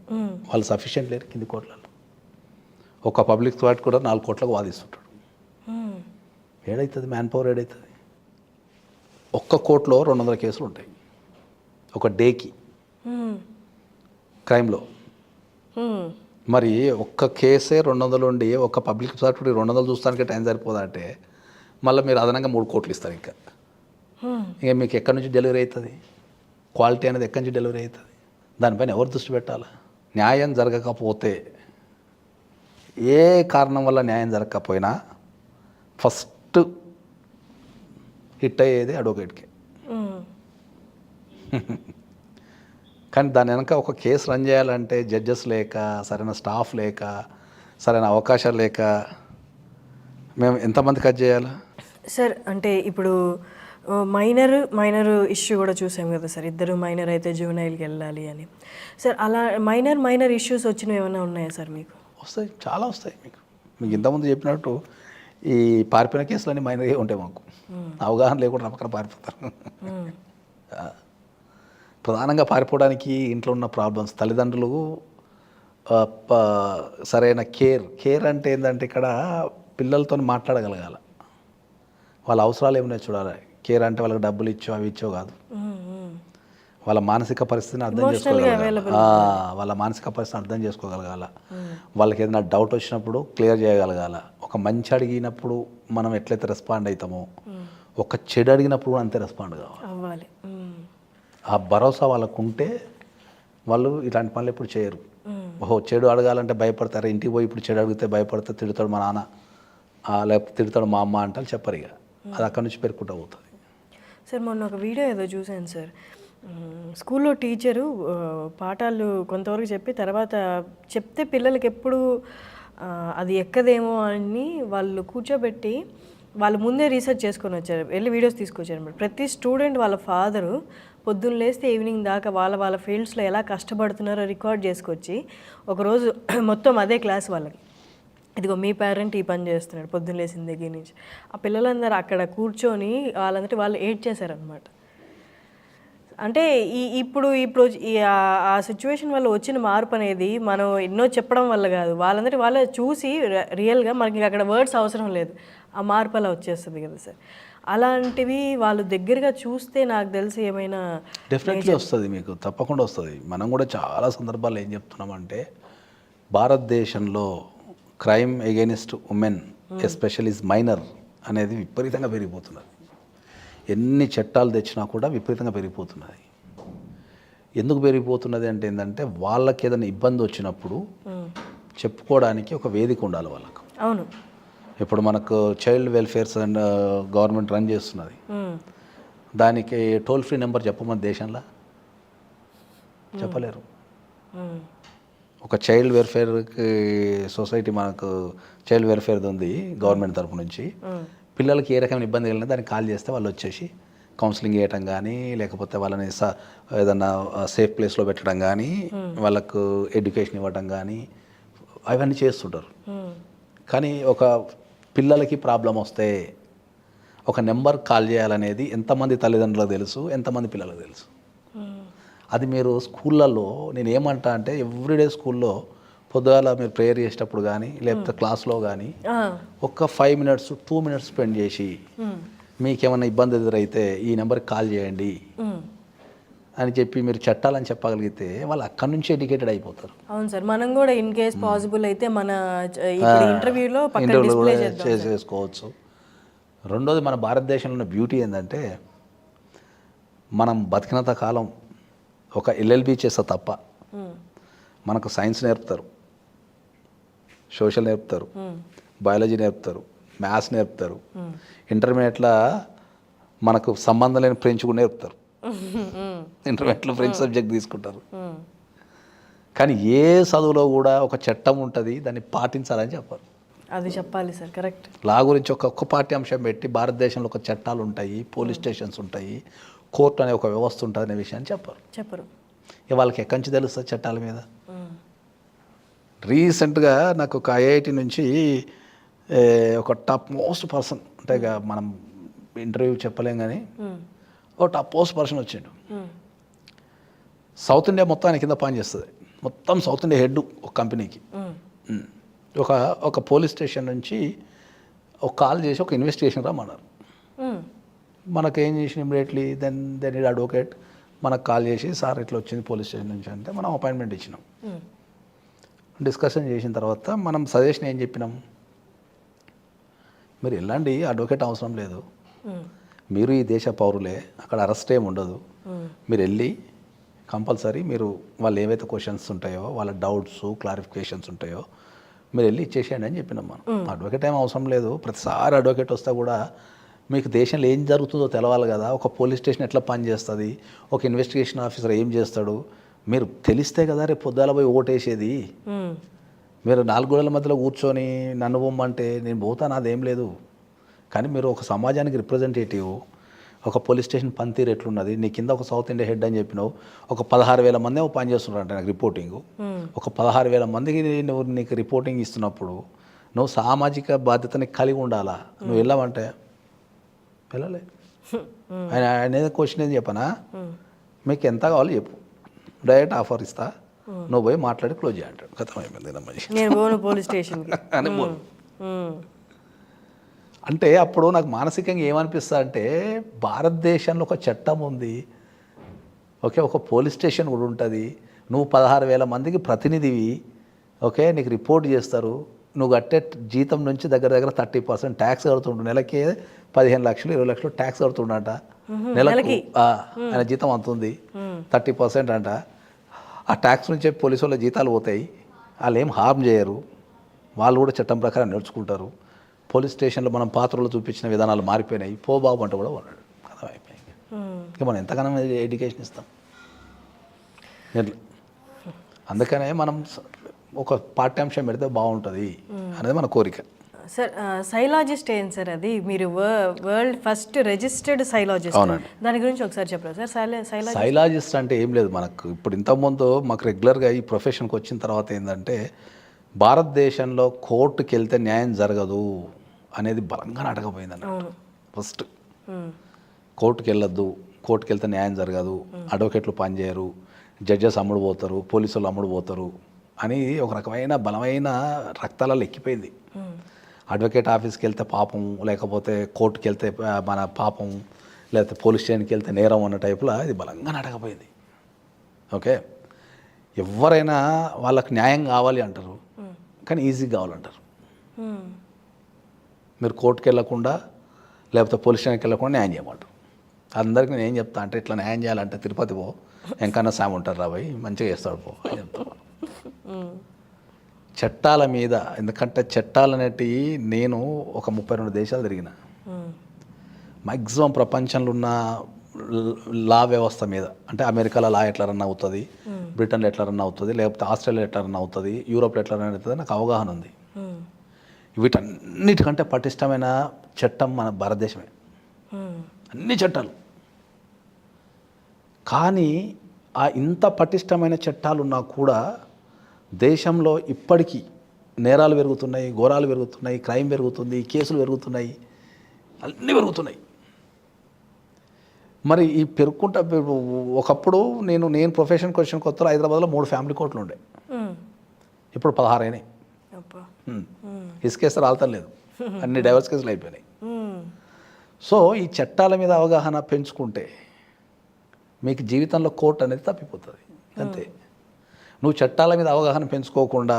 వాళ్ళు సఫిషియెంట్ లేరు కింది కోట్లలో. ఒక పబ్లిక్ స్వాట్ కూడా 4 కోట్లకు వాదిస్తుంటాడు. ఏడవుతుంది మ్యాన్ పవర్, ఏడవుతుంది. ఒక్క కోర్టులో 200 కేసులు ఉంటాయి ఒక డేకి క్రైమ్లో. మరి ఒక్క కేసే 200 ఉండి ఒక పబ్లిక్ ప్రాసిక్యూటర్ 200 చూస్తానికి టైం సరిపోదంటే మళ్ళీ మీరు అదనంగా 3 కోట్లు ఇస్తారు. ఇంకా మీకు ఎక్కడి నుంచి డెలివరీ అవుతుంది? క్వాలిటీ అనేది ఎక్కడి నుంచి డెలివరీ అవుతుంది? దానిపైన ఎవరు దృష్టి పెట్టాలి? న్యాయం జరగకపోతే, ఏ కారణం వల్ల న్యాయం జరగకపోయినా ఫస్ట్ హిట్ అయ్యేది అడ్వకేట్కి. కానీ దాని వెనక ఒక కేసు రన్ చేయాలంటే జడ్జెస్ లేక, సరైన స్టాఫ్ లేక, సరైన అవకాశాలు లేక మేము ఎంతమంది కట్ చేయాలి సార్? అంటే ఇప్పుడు మైనర్ ఇష్యూ కూడా చూసాం కదా సార్, ఇద్దరు మైనర్ అయితే జూనైల్కి వెళ్ళాలి అని. సార్ అలా మైనర్ ఇష్యూస్ వచ్చినవి ఏమైనా ఉన్నాయా సార్ మీకు? వస్తాయి, చాలా వస్తాయి. మీకు ఇంతకుముందు చెప్పినట్టు ఈ పారిపోయిన కేసులన్నీ మైనర్గా ఉంటాయి. మాకు అవగాహన లేకుండా పక్కన పారిపోతారు. ప్రధానంగా పారిపోవడానికి ఇంట్లో ఉన్న ప్రాబ్లమ్స్, తల్లిదండ్రులు సరైన కేర్ అంటే ఏంటంటే ఇక్కడ పిల్లలతో మాట్లాడగలగాలి, వాళ్ళ అవసరాలు ఏమైనా చూడాలి. కేర్ అంటే వాళ్ళకి డబ్బులు ఇచ్చో అవి ఇచ్చో కాదు, వాళ్ళ మానసిక పరిస్థితిని అర్థం చేసుకోగలగాలి. వాళ్ళ మానసిక పరిస్థితిని అర్థం చేసుకోగలగాల. వాళ్ళకి ఏదైనా డౌట్ వచ్చినప్పుడు క్లియర్ చేయగలగాల. ఒక మంచి అడిగినప్పుడు మనం ఎట్లయితే రెస్పాండ్ అవుతామో, ఒక చెడు అడిగినప్పుడు కూడా అంతే రెస్పాండ్ కావాలి. ఆ భరోసా వాళ్ళకు ఉంటే వాళ్ళు ఇలాంటి పనులు ఎప్పుడు చేయరు. ఓహో చెడు అడగాలంటే భయపడతారు, ఇంటికి పోయి ఇప్పుడు చెడు అడిగితే భయపడితే తిడతాడు మా నాన్న, లేకపోతే తిడతాడు మా అమ్మ అంటారు, చెప్పరు. ఇక అది అక్కడి నుంచి పెరుగుకుంటూ పోతుంది. సార్ మొన్న ఒక వీడియో ఏదో చూశాను సార్, స్కూల్లో టీచరు పాఠాలు కొంతవరకు చెప్పి తర్వాత చెప్తే పిల్లలకి ఎప్పుడు అది ఎక్కదేమో అని వాళ్ళు కూర్చోబెట్టి వాళ్ళు ముందే రీసెర్చ్ చేసుకొని వచ్చారు, వెళ్ళి వీడియోస్ తీసుకొచ్చారు అనమాట. ప్రతి స్టూడెంట్ వాళ్ళ ఫాదరు పొద్దున్న లేస్తే ఈవినింగ్ దాకా వాళ్ళ ఫీల్డ్స్లో ఎలా కష్టపడుతున్నారో రికార్డ్ చేసుకొచ్చి ఒకరోజు మొత్తం అదే క్లాస్ వాళ్ళకి, ఇదిగో మీ పేరెంట్ ఈ పని చేస్తున్నాడు పొద్దున్న లేచిన దగ్గర నుంచి. ఆ పిల్లలందరూ అక్కడ కూర్చొని వాళ్ళందరూ వాళ్ళు ఏడ్ చేశారనమాట. అంటే ఇప్పుడు ఆ సిచ్యువేషన్ వల్ల వచ్చిన మార్పు అనేది మనం ఎన్నో చెప్పడం వల్ల కాదు, వాళ్ళందరూ వాళ్ళే చూసి రియల్గా మనకి అక్కడ వర్డ్స్ అవసరం లేదు, ఆ మార్పు అలా వచ్చేస్తుంది కదా సార్. అలాంటివి వాళ్ళు దగ్గరగా చూస్తే నాకు తెలిసి ఏమైనా డెఫినెట్లీ వస్తుంది, మీకు తప్పకుండా వస్తుంది. మనం కూడా చాలా సందర్భాల్లో ఏం చెప్తున్నామంటే భారతదేశంలో crime against women especially minor అనేది విపరీతంగా పెరిగిపోతున్నది. ఎన్ని చట్టాలు తెచ్చినా కూడా విపరీతంగా పెరిగిపోతున్నది. ఎందుకు పెరిగిపోతున్నది అంటే ఏంటంటే వాళ్ళకి ఏదైనా ఇబ్బంది వచ్చినప్పుడు చెప్పుకోవడానికి ఒక వేదిక ఉండాలి వాళ్ళకు. అవును. ఇప్పుడు మనకు child welfares and government run చేస్తున్నది. దానికి టోల్ ఫ్రీ నెంబర్ చెప్పమని దేశంలో చెప్పలేరు. ఒక చైల్డ్ వెల్ఫేర్కి సొసైటీ మనకు చైల్డ్ వెల్ఫేర్ది ఉంది గవర్నమెంట్ తరపు నుంచి. పిల్లలకి ఏ రకమైన ఇబ్బంది కలిగినా దానికి కాల్ చేస్తే వాళ్ళు వచ్చేసి కౌన్సిలింగ్ చేయటం కానీ, లేకపోతే వాళ్ళని ఏదన్నా సేఫ్ ప్లేస్లో పెట్టడం కానీ, వాళ్ళకు ఎడ్యుకేషన్ ఇవ్వటం కానీ అవన్నీ చేస్తుంటారు. కానీ ఒక పిల్లలకి ప్రాబ్లం వస్తే ఒక నెంబర్ కాల్ చేయాలనేది ఎంతమంది తల్లిదండ్రులకు తెలుసు, ఎంతమంది పిల్లలకు తెలుసు. అది మీరు స్కూళ్ళల్లో నేను ఏమంటా అంటే ఎవ్రీడే స్కూల్లో పొద్దుగాల మీరు ప్రేయర్ చేసేటప్పుడు కానీ, లేకపోతే క్లాస్లో కానీ ఒక 5 minutes 2 minutes స్పెండ్ చేసి మీకేమైనా ఇబ్బంది ఎదురైతే ఈ నెంబర్కి కాల్ చేయండి అని చెప్పి మీరు చట్టాలని చెప్పగలిగితే వాళ్ళు అక్కడి నుంచి ఎడ్యుకేటెడ్ అయిపోతారు. అవును సార్, మనం కూడా ఇన్ కేస్ పాసిబుల్ అయితే మన ఇంటర్వ్యూలో కూడా చేసుకోవచ్చు. రెండోది, మన భారతదేశంలో ఉన్న బ్యూటీ ఏంటంటే మనం బతికినంత కాలం ఒక LLB చేస్తే తప్ప మనకు సైన్స్ నేర్పుతారు, సోషల్ నేర్పుతారు, బయాలజీ నేర్పుతారు, మ్యాథ్స్ నేర్పుతారు, ఇంటర్మీడియట్లో మనకు సంబంధం లేని ఫ్రెంచ్ కూడా నేర్పుతారు. ఇంటర్మీడియట్లో ఫ్రెంచ్ సబ్జెక్ట్ తీసుకుంటారు. కానీ ఏ చదువులో కూడా ఒక చట్టం ఉంటుంది, దాన్ని పాటించాలని చెప్పారు. అది చెప్పాలి సార్, కరెక్ట్. లా గురించి ఒక్క పాఠ్యాంశం పెట్టి భారతదేశంలో ఒక చట్టాలు ఉంటాయి, పోలీస్ స్టేషన్స్ ఉంటాయి, కోర్టు అనే ఒక వ్యవస్థ ఉంటుంది అనే విషయాన్ని చెప్పరు. ఇక వాళ్ళకి ఎక్కడి నుంచి తెలుస్తుంది చట్టాల మీద? రీసెంట్గా నాకు ఒక IIT నుంచి ఒక టాప్ మోస్ట్ పర్సన్, అంటే ఇక మనం ఇంటర్వ్యూ చెప్పలేం కానీ ఒక టాప్ మోస్ట్ పర్సన్ వచ్చిండు. సౌత్ ఇండియా మొత్తం ఆయన కింద పనిచేస్తుంది. మొత్తం సౌత్ ఇండియా హెడ్ ఒక కంపెనీకి. ఒక పోలీస్ స్టేషన్ నుంచి ఒక కాల్ చేసి ఒక ఇన్వెస్టిగేషన్ రమ్మన్నారు. మనకేం చేసిన ఇమ్మీడియట్లీ దెన్ అడ్వకేట్ మనకు కాల్ చేసి, సార్ ఇట్లా వచ్చింది పోలీస్ స్టేషన్ నుంచి అంటే మనం అపాయింట్మెంట్ ఇచ్చినాం. డిస్కషన్ చేసిన తర్వాత మనం సజెషన్ ఏం చెప్పినాం, మీరు వెళ్ళండి, అడ్వకేట్ అవసరం లేదు, మీరు ఈ దేశ పౌరులే, అక్కడ అరెస్ట్ ఏమి ఉండదు, మీరు వెళ్ళి కంపల్సరీ మీరు వాళ్ళు ఏవైతే క్వశ్చన్స్ ఉంటాయో, వాళ్ళ డౌట్స్ క్లారిఫికేషన్స్ ఉంటాయో మీరు వెళ్ళి ఇచ్చేసేయండి అని చెప్పినాం. మనం అడ్వకేట్ ఏం అవసరం లేదు. ప్రతిసారి అడ్వకేట్ వస్తే కూడా మీకు దేశంలో ఏం జరుగుతుందో తెలవాలి కదా, ఒక పోలీస్ స్టేషన్ ఎట్లా పనిచేస్తుంది, ఒక ఇన్వెస్టిగేషన్ ఆఫీసర్ ఏం చేస్తాడు, మీరు తెలిస్తే కదా రేపు పొద్దుల పోయి ఓటేసేది. మీరు 4 గోడల మధ్యలో కూర్చొని నన్ను బొమ్మంటే నేను పోతాను, అదేం లేదు. కానీ మీరు ఒక సమాజానికి రిప్రజెంటేటివ్, ఒక పోలీస్ స్టేషన్ పనితీరు ఎట్లున్నది, నీ కింద ఒక సౌత్ ఇండియా హెడ్ అని చెప్పినావు, ఒక 16,000 మంది పని చేస్తున్నారంట నాకు రిపోర్టింగ్. ఒక 16,000 మందికి నువ్వు నీకు రిపోర్టింగ్ ఇస్తున్నప్పుడు నువ్వు సామాజిక బాధ్యతని కలిగి ఉండాలా. నువ్వు వెళ్ళావంటే వెళ్ళలే. ఆయన ఏదో క్వశ్చన్ ఏం చెప్పనా, మీకు ఎంత కావాలో చెప్పు, డైరెక్ట్ ఆఫర్ ఇస్తా, నువ్వు పోయి మాట్లాడి క్లోజ్ చేయంటాడు. ఖతం అయిపోయింది పోలీస్ స్టేషన్ అని. అంటే అప్పుడు నాకు మానసికంగా ఏమనిపిస్తా అంటే, భారతదేశంలో ఒక చట్టం ఉంది, ఓకే, ఒక పోలీస్ స్టేషన్ కూడా ఉంటుంది, నువ్వు 16,000 మందికి ప్రతినిధివి, ఓకే, నీకు రిపోర్ట్ చేస్తారు, నువ్వు కట్టే జీతం నుంచి దగ్గర 30% ట్యాక్స్ కడుతుండు, నెలకి 15 లక్షలు 20 లక్షలు ట్యాక్స్ కడుతుండట నెలకు. ఆయన జీతం అంతుంది 30% అంట. ఆ ట్యాక్స్ నుంచి పోలీసు వాళ్ళ జీతాలు పోతాయి, వాళ్ళు ఏం హార్మ్ చేయరు, వాళ్ళు కూడా చట్టం ప్రకారం నడుచుకుంటారు. పోలీస్ స్టేషన్లో మనం పాత్రలు చూపించిన విధానాలు మారిపోయినాయి, పో బాబు అంట కూడా ఉన్నాడు. కదా అయిపోయింది. ఇక మనం ఎంతగానో ఎడ్యుకేషన్ ఇస్తాం. అందుకనే మనం ఒక పాఠ్యాంశం పెడితే బాగుంటుంది అనేది మన కోరిక. సార్, సైలాజిస్ట్ ఏంటి సార్? అది మీరు వరల్డ్ ఫస్ట్ రిజిస్టర్డ్ సైలాజిస్ట్, దాని గురించి ఒకసారి చెప్పరా సార్? సైలాజిస్ట్ అంటే ఏం లేదు, మనకు ఇప్పుడు ఇంతకుముందు మాకు రెగ్యులర్గా ఈ ప్రొఫెషన్కి వచ్చిన తర్వాత ఏంటంటే, భారతదేశంలో కోర్టుకి వెళ్తే న్యాయం జరగదు అనేది బలంగా నాటకపోయింది అన్నట్టు. ఫస్ట్ కోర్టుకి వెళ్ళొద్దు, కోర్టుకి వెళ్తే న్యాయం జరగదు, అడ్వకేట్లు పనిచేయరు, జడ్జెస్ అమ్ముడు పోతారు, పోలీసులు అమ్ముడు పోతారు అని ఒక రకమైన బలమైన రక్తాలలో ఎక్కిపోయింది. అడ్వకేట్ ఆఫీస్కి వెళ్తే పాపం, లేకపోతే కోర్టుకి వెళ్తే మన పాపం, లేకపోతే పోలీస్ స్టేషన్కి వెళ్తే నేరం అన్న టైపులో ఇది బలంగా నాటకపోయింది. ఓకే, ఎవరైనా వాళ్ళకి న్యాయం కావాలి అంటారు, కానీ ఈజీ కావాలంటారు. మీరు కోర్టుకి వెళ్ళకుండా లేకపోతే పోలీస్ స్టేషన్కి వెళ్ళకుండా న్యాయం చేయమంటారు. అందరికీ నేను ఏం చెప్తా అంటే ఇట్లా న్యాయం చేయాలంటే తిరుపతి పో, ఎంకన్నా సామ్ ఉంటారు రాబోయ్, మంచిగా చేస్తాడు పో అని చెప్తాను. చట్టాల మీద, ఎందుకంటే చట్టాలు అనేటివి నేను ఒక 32 దేశాలు తిరిగిన. మ్యాక్సిమం ప్రపంచంలో ఉన్న లా వ్యవస్థ మీద, అంటే అమెరికాలో లా ఎట్లా రన్ అవుతుంది, బ్రిటన్లో ఎట్లా రన్ అవుతుంది, లేకపోతే ఆస్ట్రేలియా ఎట్లా రన్ అవుతుంది, యూరోప్లో ఎట్లా రన్ అవుతుంది నాకు అవగాహన ఉంది. వీటన్నిటికంటే పటిష్టమైన చట్టం మన భారతదేశమే, అన్ని చట్టాలు. కానీ ఆ ఇంత పటిష్టమైన చట్టాలు ఉన్నా కూడా దేశంలో ఇప్పటికీ నేరాలు పెరుగుతున్నాయి, ఘోరాలు పెరుగుతున్నాయి, క్రైమ్ పెరుగుతుంది, కేసులు పెరుగుతున్నాయి, అన్నీ పెరుగుతున్నాయి. మరి ఈ పెరుగుకుంటా ఒకప్పుడు నేను ప్రొఫెషన్కి వచ్చిన కొత్తలో హైదరాబాద్లో 3 ఫ్యామిలీ కోర్టులు ఉండే, ఇప్పుడు 16 అయినాయి. కేసు రాల్తలేదు, అన్ని డైవర్స్ కేసులు అయిపోయినాయి. సో ఈ చట్టాల మీద అవగాహన పెంచుకుంటే మీకు జీవితంలో కోర్టు అనేది తప్పిపోతుంది అంతే. నువ్వు చట్టాల మీద అవగాహన పెంచుకోకుండా,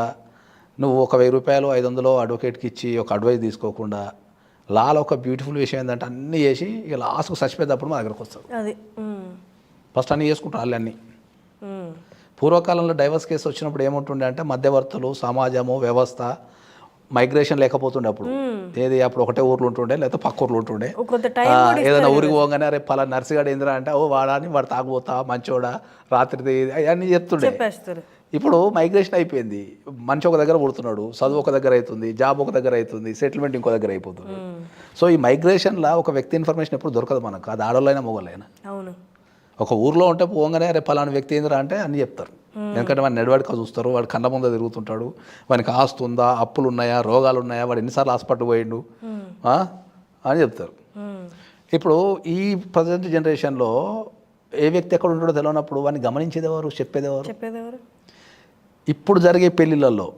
నువ్వు ఒక 1000 రూపాయలు 500 అడ్వకేట్కి ఇచ్చి ఒక అడ్వైస్ తీసుకోకుండా, లాలో ఒక బ్యూటిఫుల్ విషయం ఏంటంటే అన్నీ చేసి ఇక లాస్ట్కు చచ్చిపోయేటప్పుడు మా దగ్గరకు వస్తారు. అది ఫస్ట్ అన్నీ చేసుకుంటారు వాళ్ళు అన్నీ. పూర్వకాలంలో డైవర్స్ కేసు వచ్చినప్పుడు ఏముంటుండే అంటే మధ్యవర్తులు, సమాజము, వ్యవస్థ, మైగ్రేషన్ లేకపోతుండే అప్పుడు. ఏది అప్పుడు ఒకటే ఊర్లు ఉంటుండే, లేకపోతే పక్క ఊర్లు ఉంటుండే. ఏదైనా ఊరికి పోగానే అరే పలా నర్సిగాడు ఏందిరా అంటే ఓ వాడాని వాడు తాగుపోతా మంచోడా రాత్రి అవన్నీ చెప్తుండే. ఇప్పుడు మైగ్రేషన్ అయిపోయింది, మంచి ఒక దగ్గర పుడుతున్నాడు, చదువు ఒక దగ్గర అవుతుంది, జాబ్ ఒక దగ్గర అవుతుంది, సెటిల్మెంట్ ఇంకో దగ్గర అయిపోతుంది. సో ఈ మైగ్రేషన్లో ఒక వ్యక్తి ఇన్ఫర్మేషన్ ఎప్పుడు దొరకదు మనకు, అది ఆడవాళ్ళైనా మొగలైనా. అవును, ఒక ఊర్లో ఉంటే పోగానే రేపు పలానా వ్యక్తి ఏందిరా అంటే అన్నీ చెప్తారు. ఎందుకంటే వాడిని నెడవాడికి చూస్తారు, వాడు కళ్ళ ముందు తిరుగుతుంటాడు, వానికి ఆస్తి ఉందా, అప్పులు ఉన్నాయా, రోగాలు ఉన్నాయా, వాడు ఎన్నిసార్లు హాస్పిటల్ పోయిండు అని చెప్తారు. ఇప్పుడు ఈ ప్రజెంట్ జనరేషన్లో ఏ వ్యక్తి ఎక్కడ ఉంటాడో తెలియనప్పుడు వాడిని గమనించేది ఎవరు, చెప్పేది ఎవరు? ఇప్పుడు జరిగే పెళ్ళిళ్ళల్లో,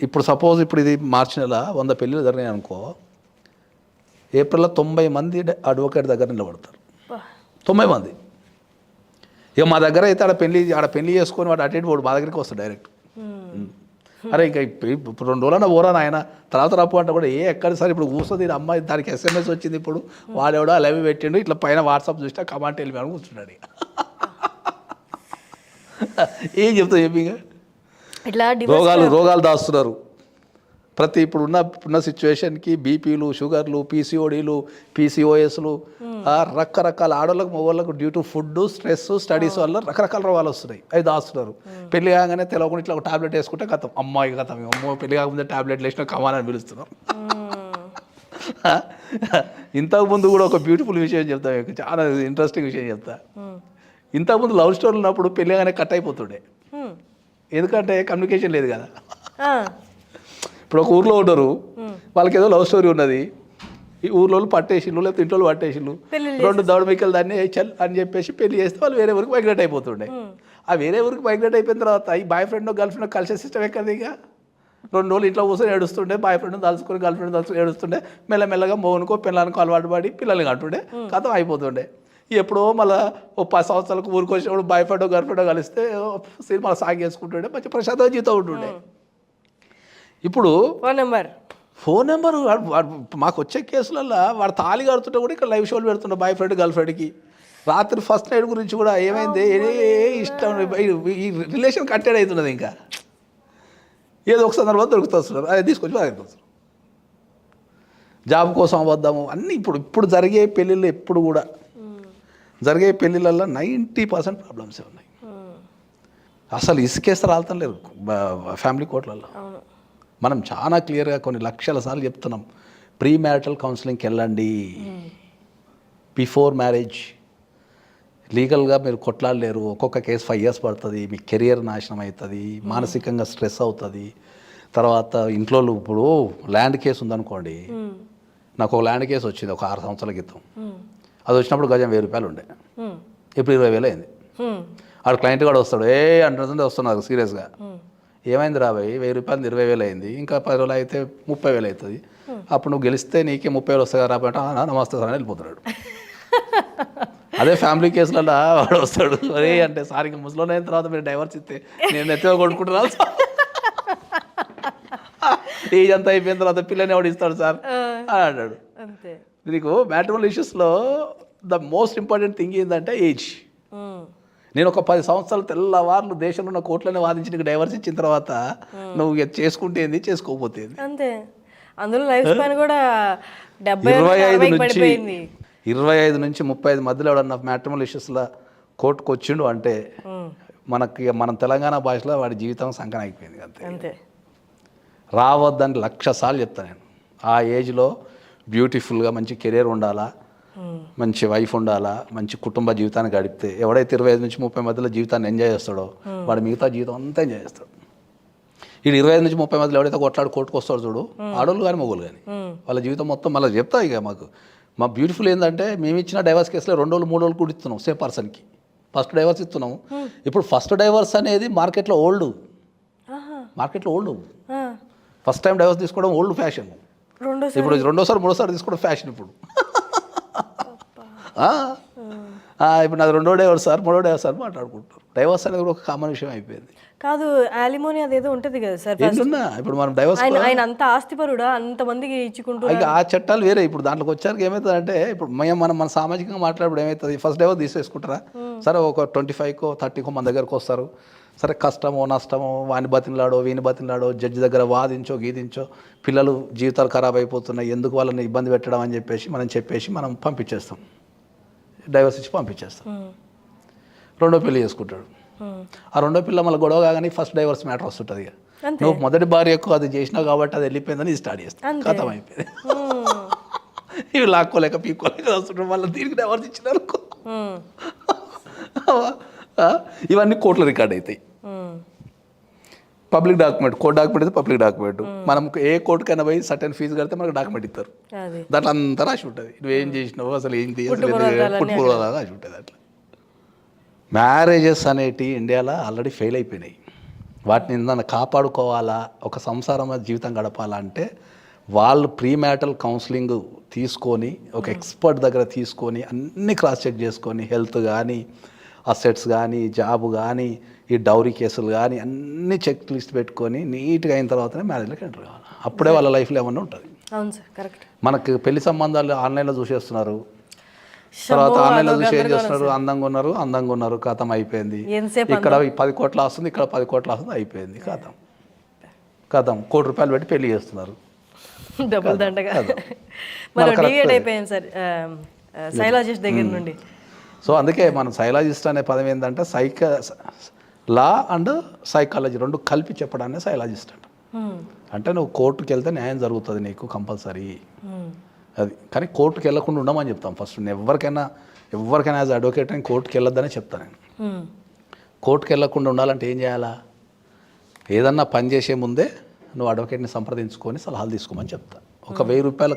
ఇప్పుడు సపోజ్ ఇప్పుడు ఇది మార్చి నెల 100 పెళ్ళిళ్ళు జరిగినాయి అనుకో, ఏప్రిల్లో 90 మంది అడ్వకేట్ దగ్గర నిలబడతారు. 90 మంది. ఇక మా దగ్గర అయితే ఆడ పెళ్లి చేసుకొని వాడు అటెండ్ పోడు, మా దగ్గరికి వస్తాడు డైరెక్ట్. అరే ఇంకా ఇప్పుడు 2 రోజులన్నా పోరా ఆయన, తర్వాత రాపు అంటే కూడా ఎక్కడ సార్ ఇప్పుడు కూర్చొని అమ్మాయి దానికి SMS వచ్చింది, ఇప్పుడు వాడెవడో అలవి పెట్టిండు, ఇట్లా పైన వాట్సాప్ చూసినా కమాండ్ వెళ్ళి కూర్చున్నాడు. ఏం చెప్తా చెప్పిగా, రోగాలు దాస్తున్నారు. ప్రతి ఇప్పుడు ఉన్న సిచ్యువేషన్కి బీపీలు, షుగర్లు, PCODలు, PCOSలు, రకరకాల ఆడవాళ్ళకు మగవాళ్ళకు due to food, stress, studies వల్ల రకరకాల రోగాలు వస్తున్నాయి, అవి దాస్తున్నారు. పెళ్లి కాగానే తెలియకుండా ఇట్లా ఒక టాబ్లెట్ వేసుకుంటే కథం, అమ్మాయి కథం, అమ్మో పెళ్లి కాకముందే టాబ్లెట్లు వేసినా కమాలని పిలుస్తున్నాం. ఇంతకుముందు కూడా ఒక బ్యూటిఫుల్ విషయం చెప్తా, చాలా ఇంట్రెస్టింగ్ విషయం చెప్తా. ఇంతకుముందు లవ్ స్టోరీ ఉన్నప్పుడు పెళ్లి కాగానే కట్ అయిపోతుండే, ఎందుకంటే కమ్యూనికేషన్ లేదు కదా. ఇప్పుడు ఒక ఊర్లో ఉంటారు, వాళ్ళకి ఏదో లవ్ స్టోరీ ఉన్నది, ఈ ఊర్లో పట్టేసిళ్ళు లేకపోతే ఇంట్లో పట్టేసిళ్ళు, 2 దౌడమికలు దాన్ని చల్ అని చెప్పేసి పెళ్లి చేస్తే వాళ్ళు వేరే ఊరికి మైగ్రేట్ అయిపోతుండే. ఆ వేరే ఊరికి మైగ్రేట్ అయిపోయిన తర్వాత ఈ బాయ్ ఫ్రెండ్ గర్ల్ ఫ్రెండ్ కలిసే సిస్టమ్ ఎక్కది. ఇక 2 రోజులు ఇంట్లో కూర్చొని ఏడుస్తుండే, బాయ్ ఫ్రెండ్ తలుచుకొని గర్ల్ ఫ్రెండ్ తలుచుకొని ఏడుస్తుండే, మెల్లమెల్లగా మోనుకో పిల్లలనుకో అలవాటు పడి పిల్లల్ని కంటుండే, కథం అయిపోతుండే. ఎప్పుడో మళ్ళీ ఓ 10 సంవత్సరాలకు ఊరికి వచ్చినప్పుడు బాయ్ ఫ్రెండ్ గర్ల్ ఫ్రెండ్ కలిస్తే సినిమాలు సాగి చేసుకుంటుండే, మంచి ప్రశాంతంగా జీవితం ఉంటుండే. ఇప్పుడు ఫోన్ నెంబర్ మాకు వచ్చే కేసులలో వాడు తాళి కడుతుంటే కూడా ఇక్కడ లైవ్ షోలు పెడుతుండే బాయ్ ఫ్రెండ్ గర్ల్ ఫ్రెండ్కి. రాత్రి ఫస్ట్ నైట్ గురించి కూడా ఏమైంది ఇష్టం, ఈ రిలేషన్ కట్టెడ్ అవుతున్నది. ఇంకా ఏదో ఒక సందర్భంలో దొరుకుతున్నారు, అది తీసుకొచ్చి దగ్గరికి వస్తారు. జాబ్ కోసం అబద్ధము అన్నీ. ఇప్పుడు జరిగే పెళ్ళిళ్ళు ఎప్పుడు కూడా జరిగే పెళ్ళిళ్ళల్లో 90% ప్రాబ్లమ్సే ఉన్నాయి. అసలు ఇసుకేస్తే రాలుతం లేదు ఫ్యామిలీ కోర్టులలో. మనం చాలా క్లియర్గా కొన్ని లక్షల సార్లు చెప్తున్నాం, ప్రీ మ్యారిటల్ కౌన్సిలింగ్కి వెళ్ళండి. బిఫోర్ మ్యారేజ్ లీగల్గా మీరు కొట్లాడలేరు, ఒక్కొక్క కేసు 5 years పడుతుంది, మీ కెరియర్ నాశనం అవుతుంది, మానసికంగా స్ట్రెస్ అవుతుంది. తర్వాత ఇంట్లో ఇప్పుడు ల్యాండ్ కేసు ఉందనుకోండి, నాకు ఒక ల్యాండ్ కేసు వచ్చింది ఒక 6 సంవత్సరాల క్రితం. అది వచ్చినప్పుడు గజం 1000 రూపాయలు ఉండే, ఇప్పుడు 20,000 అయింది. ఆడు క్లయింట్ కూడా వస్తాడు, అంటుంటే వస్తున్నారు సీరియస్గా, ఏమైంది రాబోయ్ 1000 రూపాయలు 20,000 అయింది, ఇంకా 10 రోజులు అయితే 30,000 అవుతుంది, అప్పుడు నువ్వు గెలిస్తే నీకే 30,000 వస్తాయి కదా రాబోయే, నమస్తే సార్ అని వెళ్ళిపోతున్నాడు. అదే ఫ్యామిలీ కేసులలో వాడు వస్తాడు, అరే అంటే సార్ ఇంకా ముసలోనే అయిన తర్వాత మీరు డైవర్స్ ఇస్తే నేను ఎత్తుగా కొనుక్కుంటున్నాను సార్, ఏజ్ అంతా అయిపోయిన తర్వాత పిల్లని ఎవడు ఇస్తాడు సార్ అని అన్నాడు. నీకు మ్యాట్రిమోనల్ ఇష్యూస్లో ద మోస్ట్ ఇంపార్టెంట్ థింగ్ ఏంటంటే ఏజ్. నేను ఒక 10 సంవత్సరాలు తెల్లవార్లు దేశంలో ఉన్న కోర్టులోనే వాదించి నీకు డైవర్స్ ఇచ్చిన తర్వాత నువ్వు ఇక చేసుకుంటే ఏంది, చేసుకోకపోతే ఏంది. అంతే. అందులో లైఫ్ స్పాన్ కూడా 25 నుంచి 35 మధ్యలో ఎవడన్నా మ్యాట్రిమోనల్ ఇష్యూస్లో కోర్టుకు వచ్చిండు అంటే మనకి మన తెలంగాణ భాషలో వాడి జీవితం సంకన అయిపోయింది. అంతే. రావద్దని 1,00,000 సార్లు చెప్తాను నేను. ఆ ఏజ్లో బ్యూటిఫుల్గా మంచి కెరీర్ ఉండాలా, మంచి వైఫ్ ఉండాలా, మంచి కుటుంబ జీవితాన్ని గడిపితే ఎవడైతే 25 నుంచి 30 మధ్యలో జీవితాన్ని ఎంజాయ్ చేస్తాడో వాడు మిగతా జీవితం అంతా ఎంజాయ్ చేస్తాడు. వీడు 25 నుంచి 30 మధ్యలో ఎవడైతే కొట్లాడు కోర్టుకు వస్తాడు చూడు, ఆడోళ్ళు కానీ మొగోళ్ళు కానీ, వాళ్ళ జీవితం మొత్తం మళ్ళీ చెప్తా. ఇక మా బ్యూటిఫుల్ ఏంటంటే మేము ఇచ్చిన డైవర్స్ కేసులో 2 రోజులు 3 రోజులు కూడా ఇస్తున్నాం సేమ్ పర్సన్కి. ఫస్ట్ డైవర్స్ ఇస్తున్నాము. ఇప్పుడు ఫస్ట్ డైవర్స్ అనేది మార్కెట్లో ఓల్డ్. ఫస్ట్ టైం డైవర్స్ తీసుకోవడం ఓల్డ్ ఫ్యాషన్. ఇప్పుడు రెండోసారి మూడోసారి తీసుకోవడం ఫ్యాషన్ ఇప్పుడు. ఇప్పుడు నాది 2వ డైవర్స్ సార్ 3వ డైవర్స్ సార్ మాట్లాడుకుంటారు. డైవర్స్ అనేది కూడా ఒక కామన్ విషయం అయిపోయింది. కాదు, యాలిమోని అదేదో ఉంటుంది కదా సార్. ఇప్పుడు మనం డైవర్స్ ఆయన అంత ఆస్తిపరుడా, అంతమందికి ఇచ్చుకుంటూ ఇక ఆ చట్టాలు వేరే. ఇప్పుడు దాంట్లోకి వచ్చాక ఏమవుతుందంటే ఇప్పుడు మన సామాజికంగా మాట్లాడేప్పుడు ఏమవుతుంది, ఫస్ట్ డైవర్స్ తీసేసుకుంటారా సరే, ఒక 25కో 30కో మన దగ్గరకు వస్తారు. సరే, కష్టమో నష్టమో వాని బతిలాడో వీని బతిలాడో జడ్జి దగ్గర వాదించో గీదించో పిల్లలు జీవితాలు ఖరాబ్ అయిపోతున్నాయి, ఎందుకు వాళ్ళని ఇబ్బంది పెట్టడం అని చెప్పేసి మనం పంపించేస్తాం, డైవర్స్ ఇచ్చి పంపించేస్తాం. 2వ పెళ్లి చేసుకుంటాడు. ఆ 2వ పిల్ల మళ్ళీ గొడవ కాగానే ఫస్ట్ డైవర్స్ మ్యాటర్ వస్తుంటుంది. ఇక నువ్వు మొదటి భార్యకు అది చేసినావు కాబట్టి అది వెళ్ళిపోయిందని ఇది స్టార్ట్ చేస్తాను, ఖతం అయిపోయింది. ఇవి లాక్కోలేక పీక్కోలేక వస్తుంటారు, మళ్ళీ దీనికి డైవర్స్ ఇచ్చినారు. ఇవన్నీ కోర్టులో రికార్డ్ అవుతాయి. పబ్లిక్ డాక్యుమెంట్, కోర్టు డాక్యుమెంట్ అయితే పబ్లిక్ డాక్యుమెంట్. మనం ఏ కోర్టుకైనా పోయి సర్టెన్ ఫీజు కడితే మనకు డాక్యుమెంట్ ఇస్తారు. దాంట్లో అంతా రాసి ఉంటుంది, నువ్వేం చేసినావు, అసలు ఏంటి, పుట్టుపూర్వాలు రాసి ఉంటుంది. అట్లా మ్యారేజెస్ అనేటివి ఇండియాలో ఆల్రెడీ ఫెయిల్ అయిపోయినాయి. వాటిని ఏదైనా కాపాడుకోవాలా, ఒక సంసారం జీవితం గడపాలా అంటే వాళ్ళు ప్రీ మ్యారిటల్ కౌన్సిలింగ్ తీసుకొని ఒక ఎక్స్పర్ట్ దగ్గర తీసుకొని అన్ని క్రాస్ చెక్ చేసుకొని హెల్త్ కానీ అసెట్స్ కానీ జాబ్ కానీ ఈ డౌరీ కేసులు కానీ అన్ని చెక్ లిస్ట్ పెట్టుకొని నీట్గా అయిన తర్వాతనే మ్యారేజ్లోకి ఎంటర్ కావాలి. అప్పుడే వాళ్ళ లైఫ్లో ఏమన్నా ఉంటుంది. అవును సార్, కరెక్ట్. మనకు పెళ్లి సంబంధాలు ఆన్లైన్లో చూసేస్తున్నారు, తర్వాత ఆన్లైన్లో చూసి ఏం చేస్తున్నారు, అందంగా ఉన్నారు ఖతం అయిపోయింది. ఇక్కడ 10 కోట్ల వస్తుంది, ఇక్కడ 10 కోట్ల వస్తుంది, అయిపోయింది ఖతం. 1 కోటి రూపాయలు పెట్టి పెళ్లి చేస్తున్నారు. డబుల్ దండగా మనం డివియేట్ అయిపోయాం సార్ సైలాజిస్ట్ దగ్గర నుండి. సో అందుకే మనం సైలాజిస్ట్ అనే పదం ఏంటంటే లా అండ్ సైకాలజీ 2 కలిపి చెప్పడాన్ని సైలాజిస్ట్ అంట. అంటే నువ్వు కోర్టుకి వెళ్తే న్యాయం జరుగుతుంది నీకు కంపల్సరీ అది. కానీ కోర్టుకి వెళ్ళకుండా ఉండమని చెప్తాం ఫస్ట్. ఎవరికైనా యాజ్ అడ్వకేట్ అని కోర్టుకి వెళ్ళొద్దనే చెప్తాను నేను. కోర్టుకి వెళ్ళకుండా ఉండాలంటే ఏం చేయాలా, ఏదన్నా పని చేసే ముందే నువ్వు అడ్వకేట్ని సంప్రదించుకొని సలహాలు తీసుకోమని చెప్తా. ఒక 1000 రూపాయల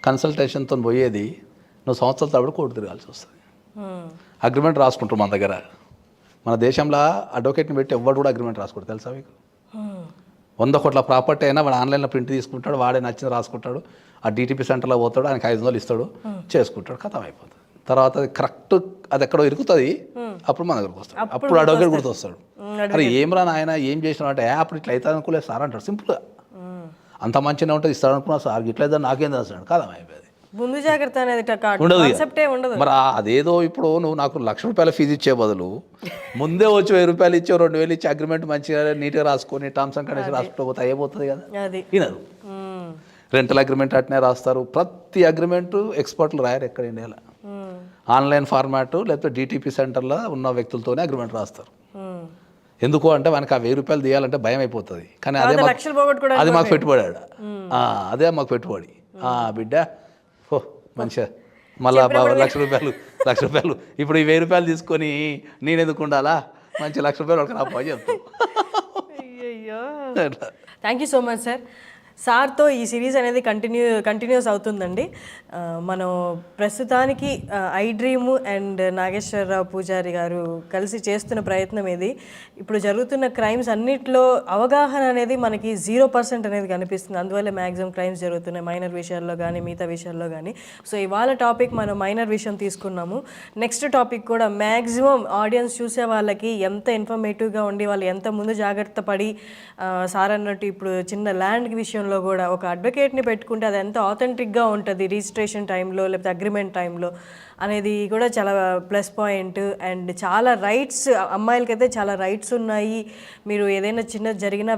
కన్సల్టేషన్తో పోయేది నువ్వు సంవత్సరాల తరబడి కోర్టు తిరగాల్సి వస్తుంది. అగ్రిమెంట్ రాసుకుంటారు మన దగ్గర. మన దేశంలో అడ్వకేట్ని పెట్టి ఎవరు కూడా అగ్రిమెంట్ రాసుకుంటారు తెలుసా మీకు? 100 కోట్ల ప్రాపర్టీ అయినా వాడు ఆన్లైన్లో ప్రింట్ తీసుకుంటాడు, వాడే నచ్చింది రాసుకుంటాడు, ఆ DTP సెంటర్లో పోతాడు, ఆయనకి 500 ఇస్తాడు, చేసుకుంటాడు, ఖతం అయిపోతుంది. తర్వాత అది కరెక్ట్ అది ఎక్కడో ఇరుకుతుంది, అప్పుడు మన దగ్గరకు వస్తాడు, అప్పుడు అడ్వకేట్ గుర్తొస్తాడు. అరే ఏం రా నాయన ఏం చేసినావు అంటే అప్పుడు ఇట్లా అవుతుంది అనుకోలేదు సార్ అంటాడు. సింపుల్గా అంత మంచిగా ఉంటుంది ఇస్తాడు అనుకున్నా సార్ ఇట్లా నాకేం తెలుస్తాడు, ఖతం అయిపోయింది. ముందు జాగ్రత్త అనేది ఉండదు. మరి అదేదో ఇప్పుడు నువ్వు నాకు 1,00,000 రూపాయల ఫీజు ఇచ్చే బదులు ముందే వచ్చి 1000 రూపాయలు ఇచ్చి 2,000 ఇచ్చి అగ్రిమెంట్ మంచిగా నీట్గా రాసుకొని టర్మ్స్ అండ్ కండిషన్ రాసుకుంటూ పోతే అయిపోతుంది కదా. వినరు. రెంటల్ అగ్రిమెంట్ అట్నే రాస్తారు. ప్రతి అగ్రిమెంటు ఎక్స్పర్ట్లు రాయరు ఎక్కడ ఇండియాలో. ఆన్లైన్ ఫార్మాట్ లేకపోతే DTP సెంటర్లో ఉన్న వ్యక్తులతోనే అగ్రిమెంట్ రాస్తారు. ఎందుకు అంటే మనకి ఆ 1000 రూపాయలు తీయాలంటే భయం అయిపోతుంది. కానీ అది మాకు పెట్టుబడి, అదే మాకు పెట్టుబడి. బిడ్డ ఓ మంచిగా మళ్ళీ 1,00,000 రూపాయలు ఇప్పుడు ఈ 1000 రూపాయలు తీసుకొని నేను ఎందుకు ఉండాలా, మంచి 1,00,000 రూపాయలు వాళ్ళకి నా పోయి చెప్తాను. Thank you so much sir. సార్తో ఈ సిరీస్ అనేది కంటిన్యూస్ అవుతుందండి. మనం ప్రస్తుతానికి ఐ డ్రీమ్ అండ్ నాగేశ్వరరావు పూజారి గారు కలిసి చేస్తున్న ప్రయత్నం ఇది. ఇప్పుడు జరుగుతున్న క్రైమ్స్ అన్నిట్లో అవగాహన అనేది మనకి 0% అనేది కనిపిస్తుంది. అందువల్ల మ్యాక్సిమం క్రైమ్స్ జరుగుతున్నాయి మైనర్ విషయాల్లో కానీ మిగతా విషయాల్లో కానీ. సో ఇవాళ టాపిక్ మనం మైనర్ విషయం తీసుకున్నాము. నెక్స్ట్ టాపిక్ కూడా మ్యాక్సిమం ఆడియన్స్ చూసే వాళ్ళకి ఎంత ఇన్ఫర్మేటివ్గా ఉండి వాళ్ళు ఎంత ముందు జాగ్రత్త పడి సార్ అన్నట్టు ఇప్పుడు చిన్న ల్యాండ్ విషయంలో కూడా ఒక అడ్వకేట్ని పెట్టుకుంటే అది ఎంత ఆథెంటిక్గా ఉంటుంది, రిజిస్టర్ రిజిస్ట్రేషన్ టైంలో లేకపోతే అగ్రిమెంట్ టైంలో అనేది కూడా చాలా ప్లస్ పాయింట్. అండ్ చాలా రైట్స్, అమ్మాయిలకైతే చాలా రైట్స్ ఉన్నాయి. మీరు ఏదైనా చిన్నది జరిగినా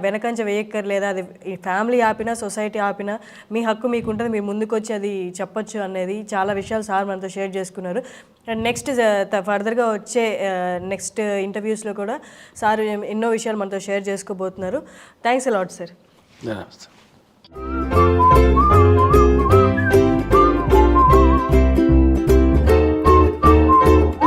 వెనకంచ వేయక్కర్లేదా, అది ఈ ఫ్యామిలీ ఆపినా సొసైటీ ఆపినా మీ హక్కు మీకు ఉంటుంది, మీరు ముందుకు వచ్చి అది చెప్పొచ్చు అనేది చాలా విషయాలు సార్ మనతో షేర్ చేసుకున్నారు. అండ్ నెక్స్ట్ ఫర్దర్గా వచ్చే నెక్స్ట్ ఇంటర్వ్యూస్లో కూడా సార్ ఎన్నో విషయాలు మనతో షేర్ చేసుకోబోతున్నారు. Thanks a lot sir. నమస్తే.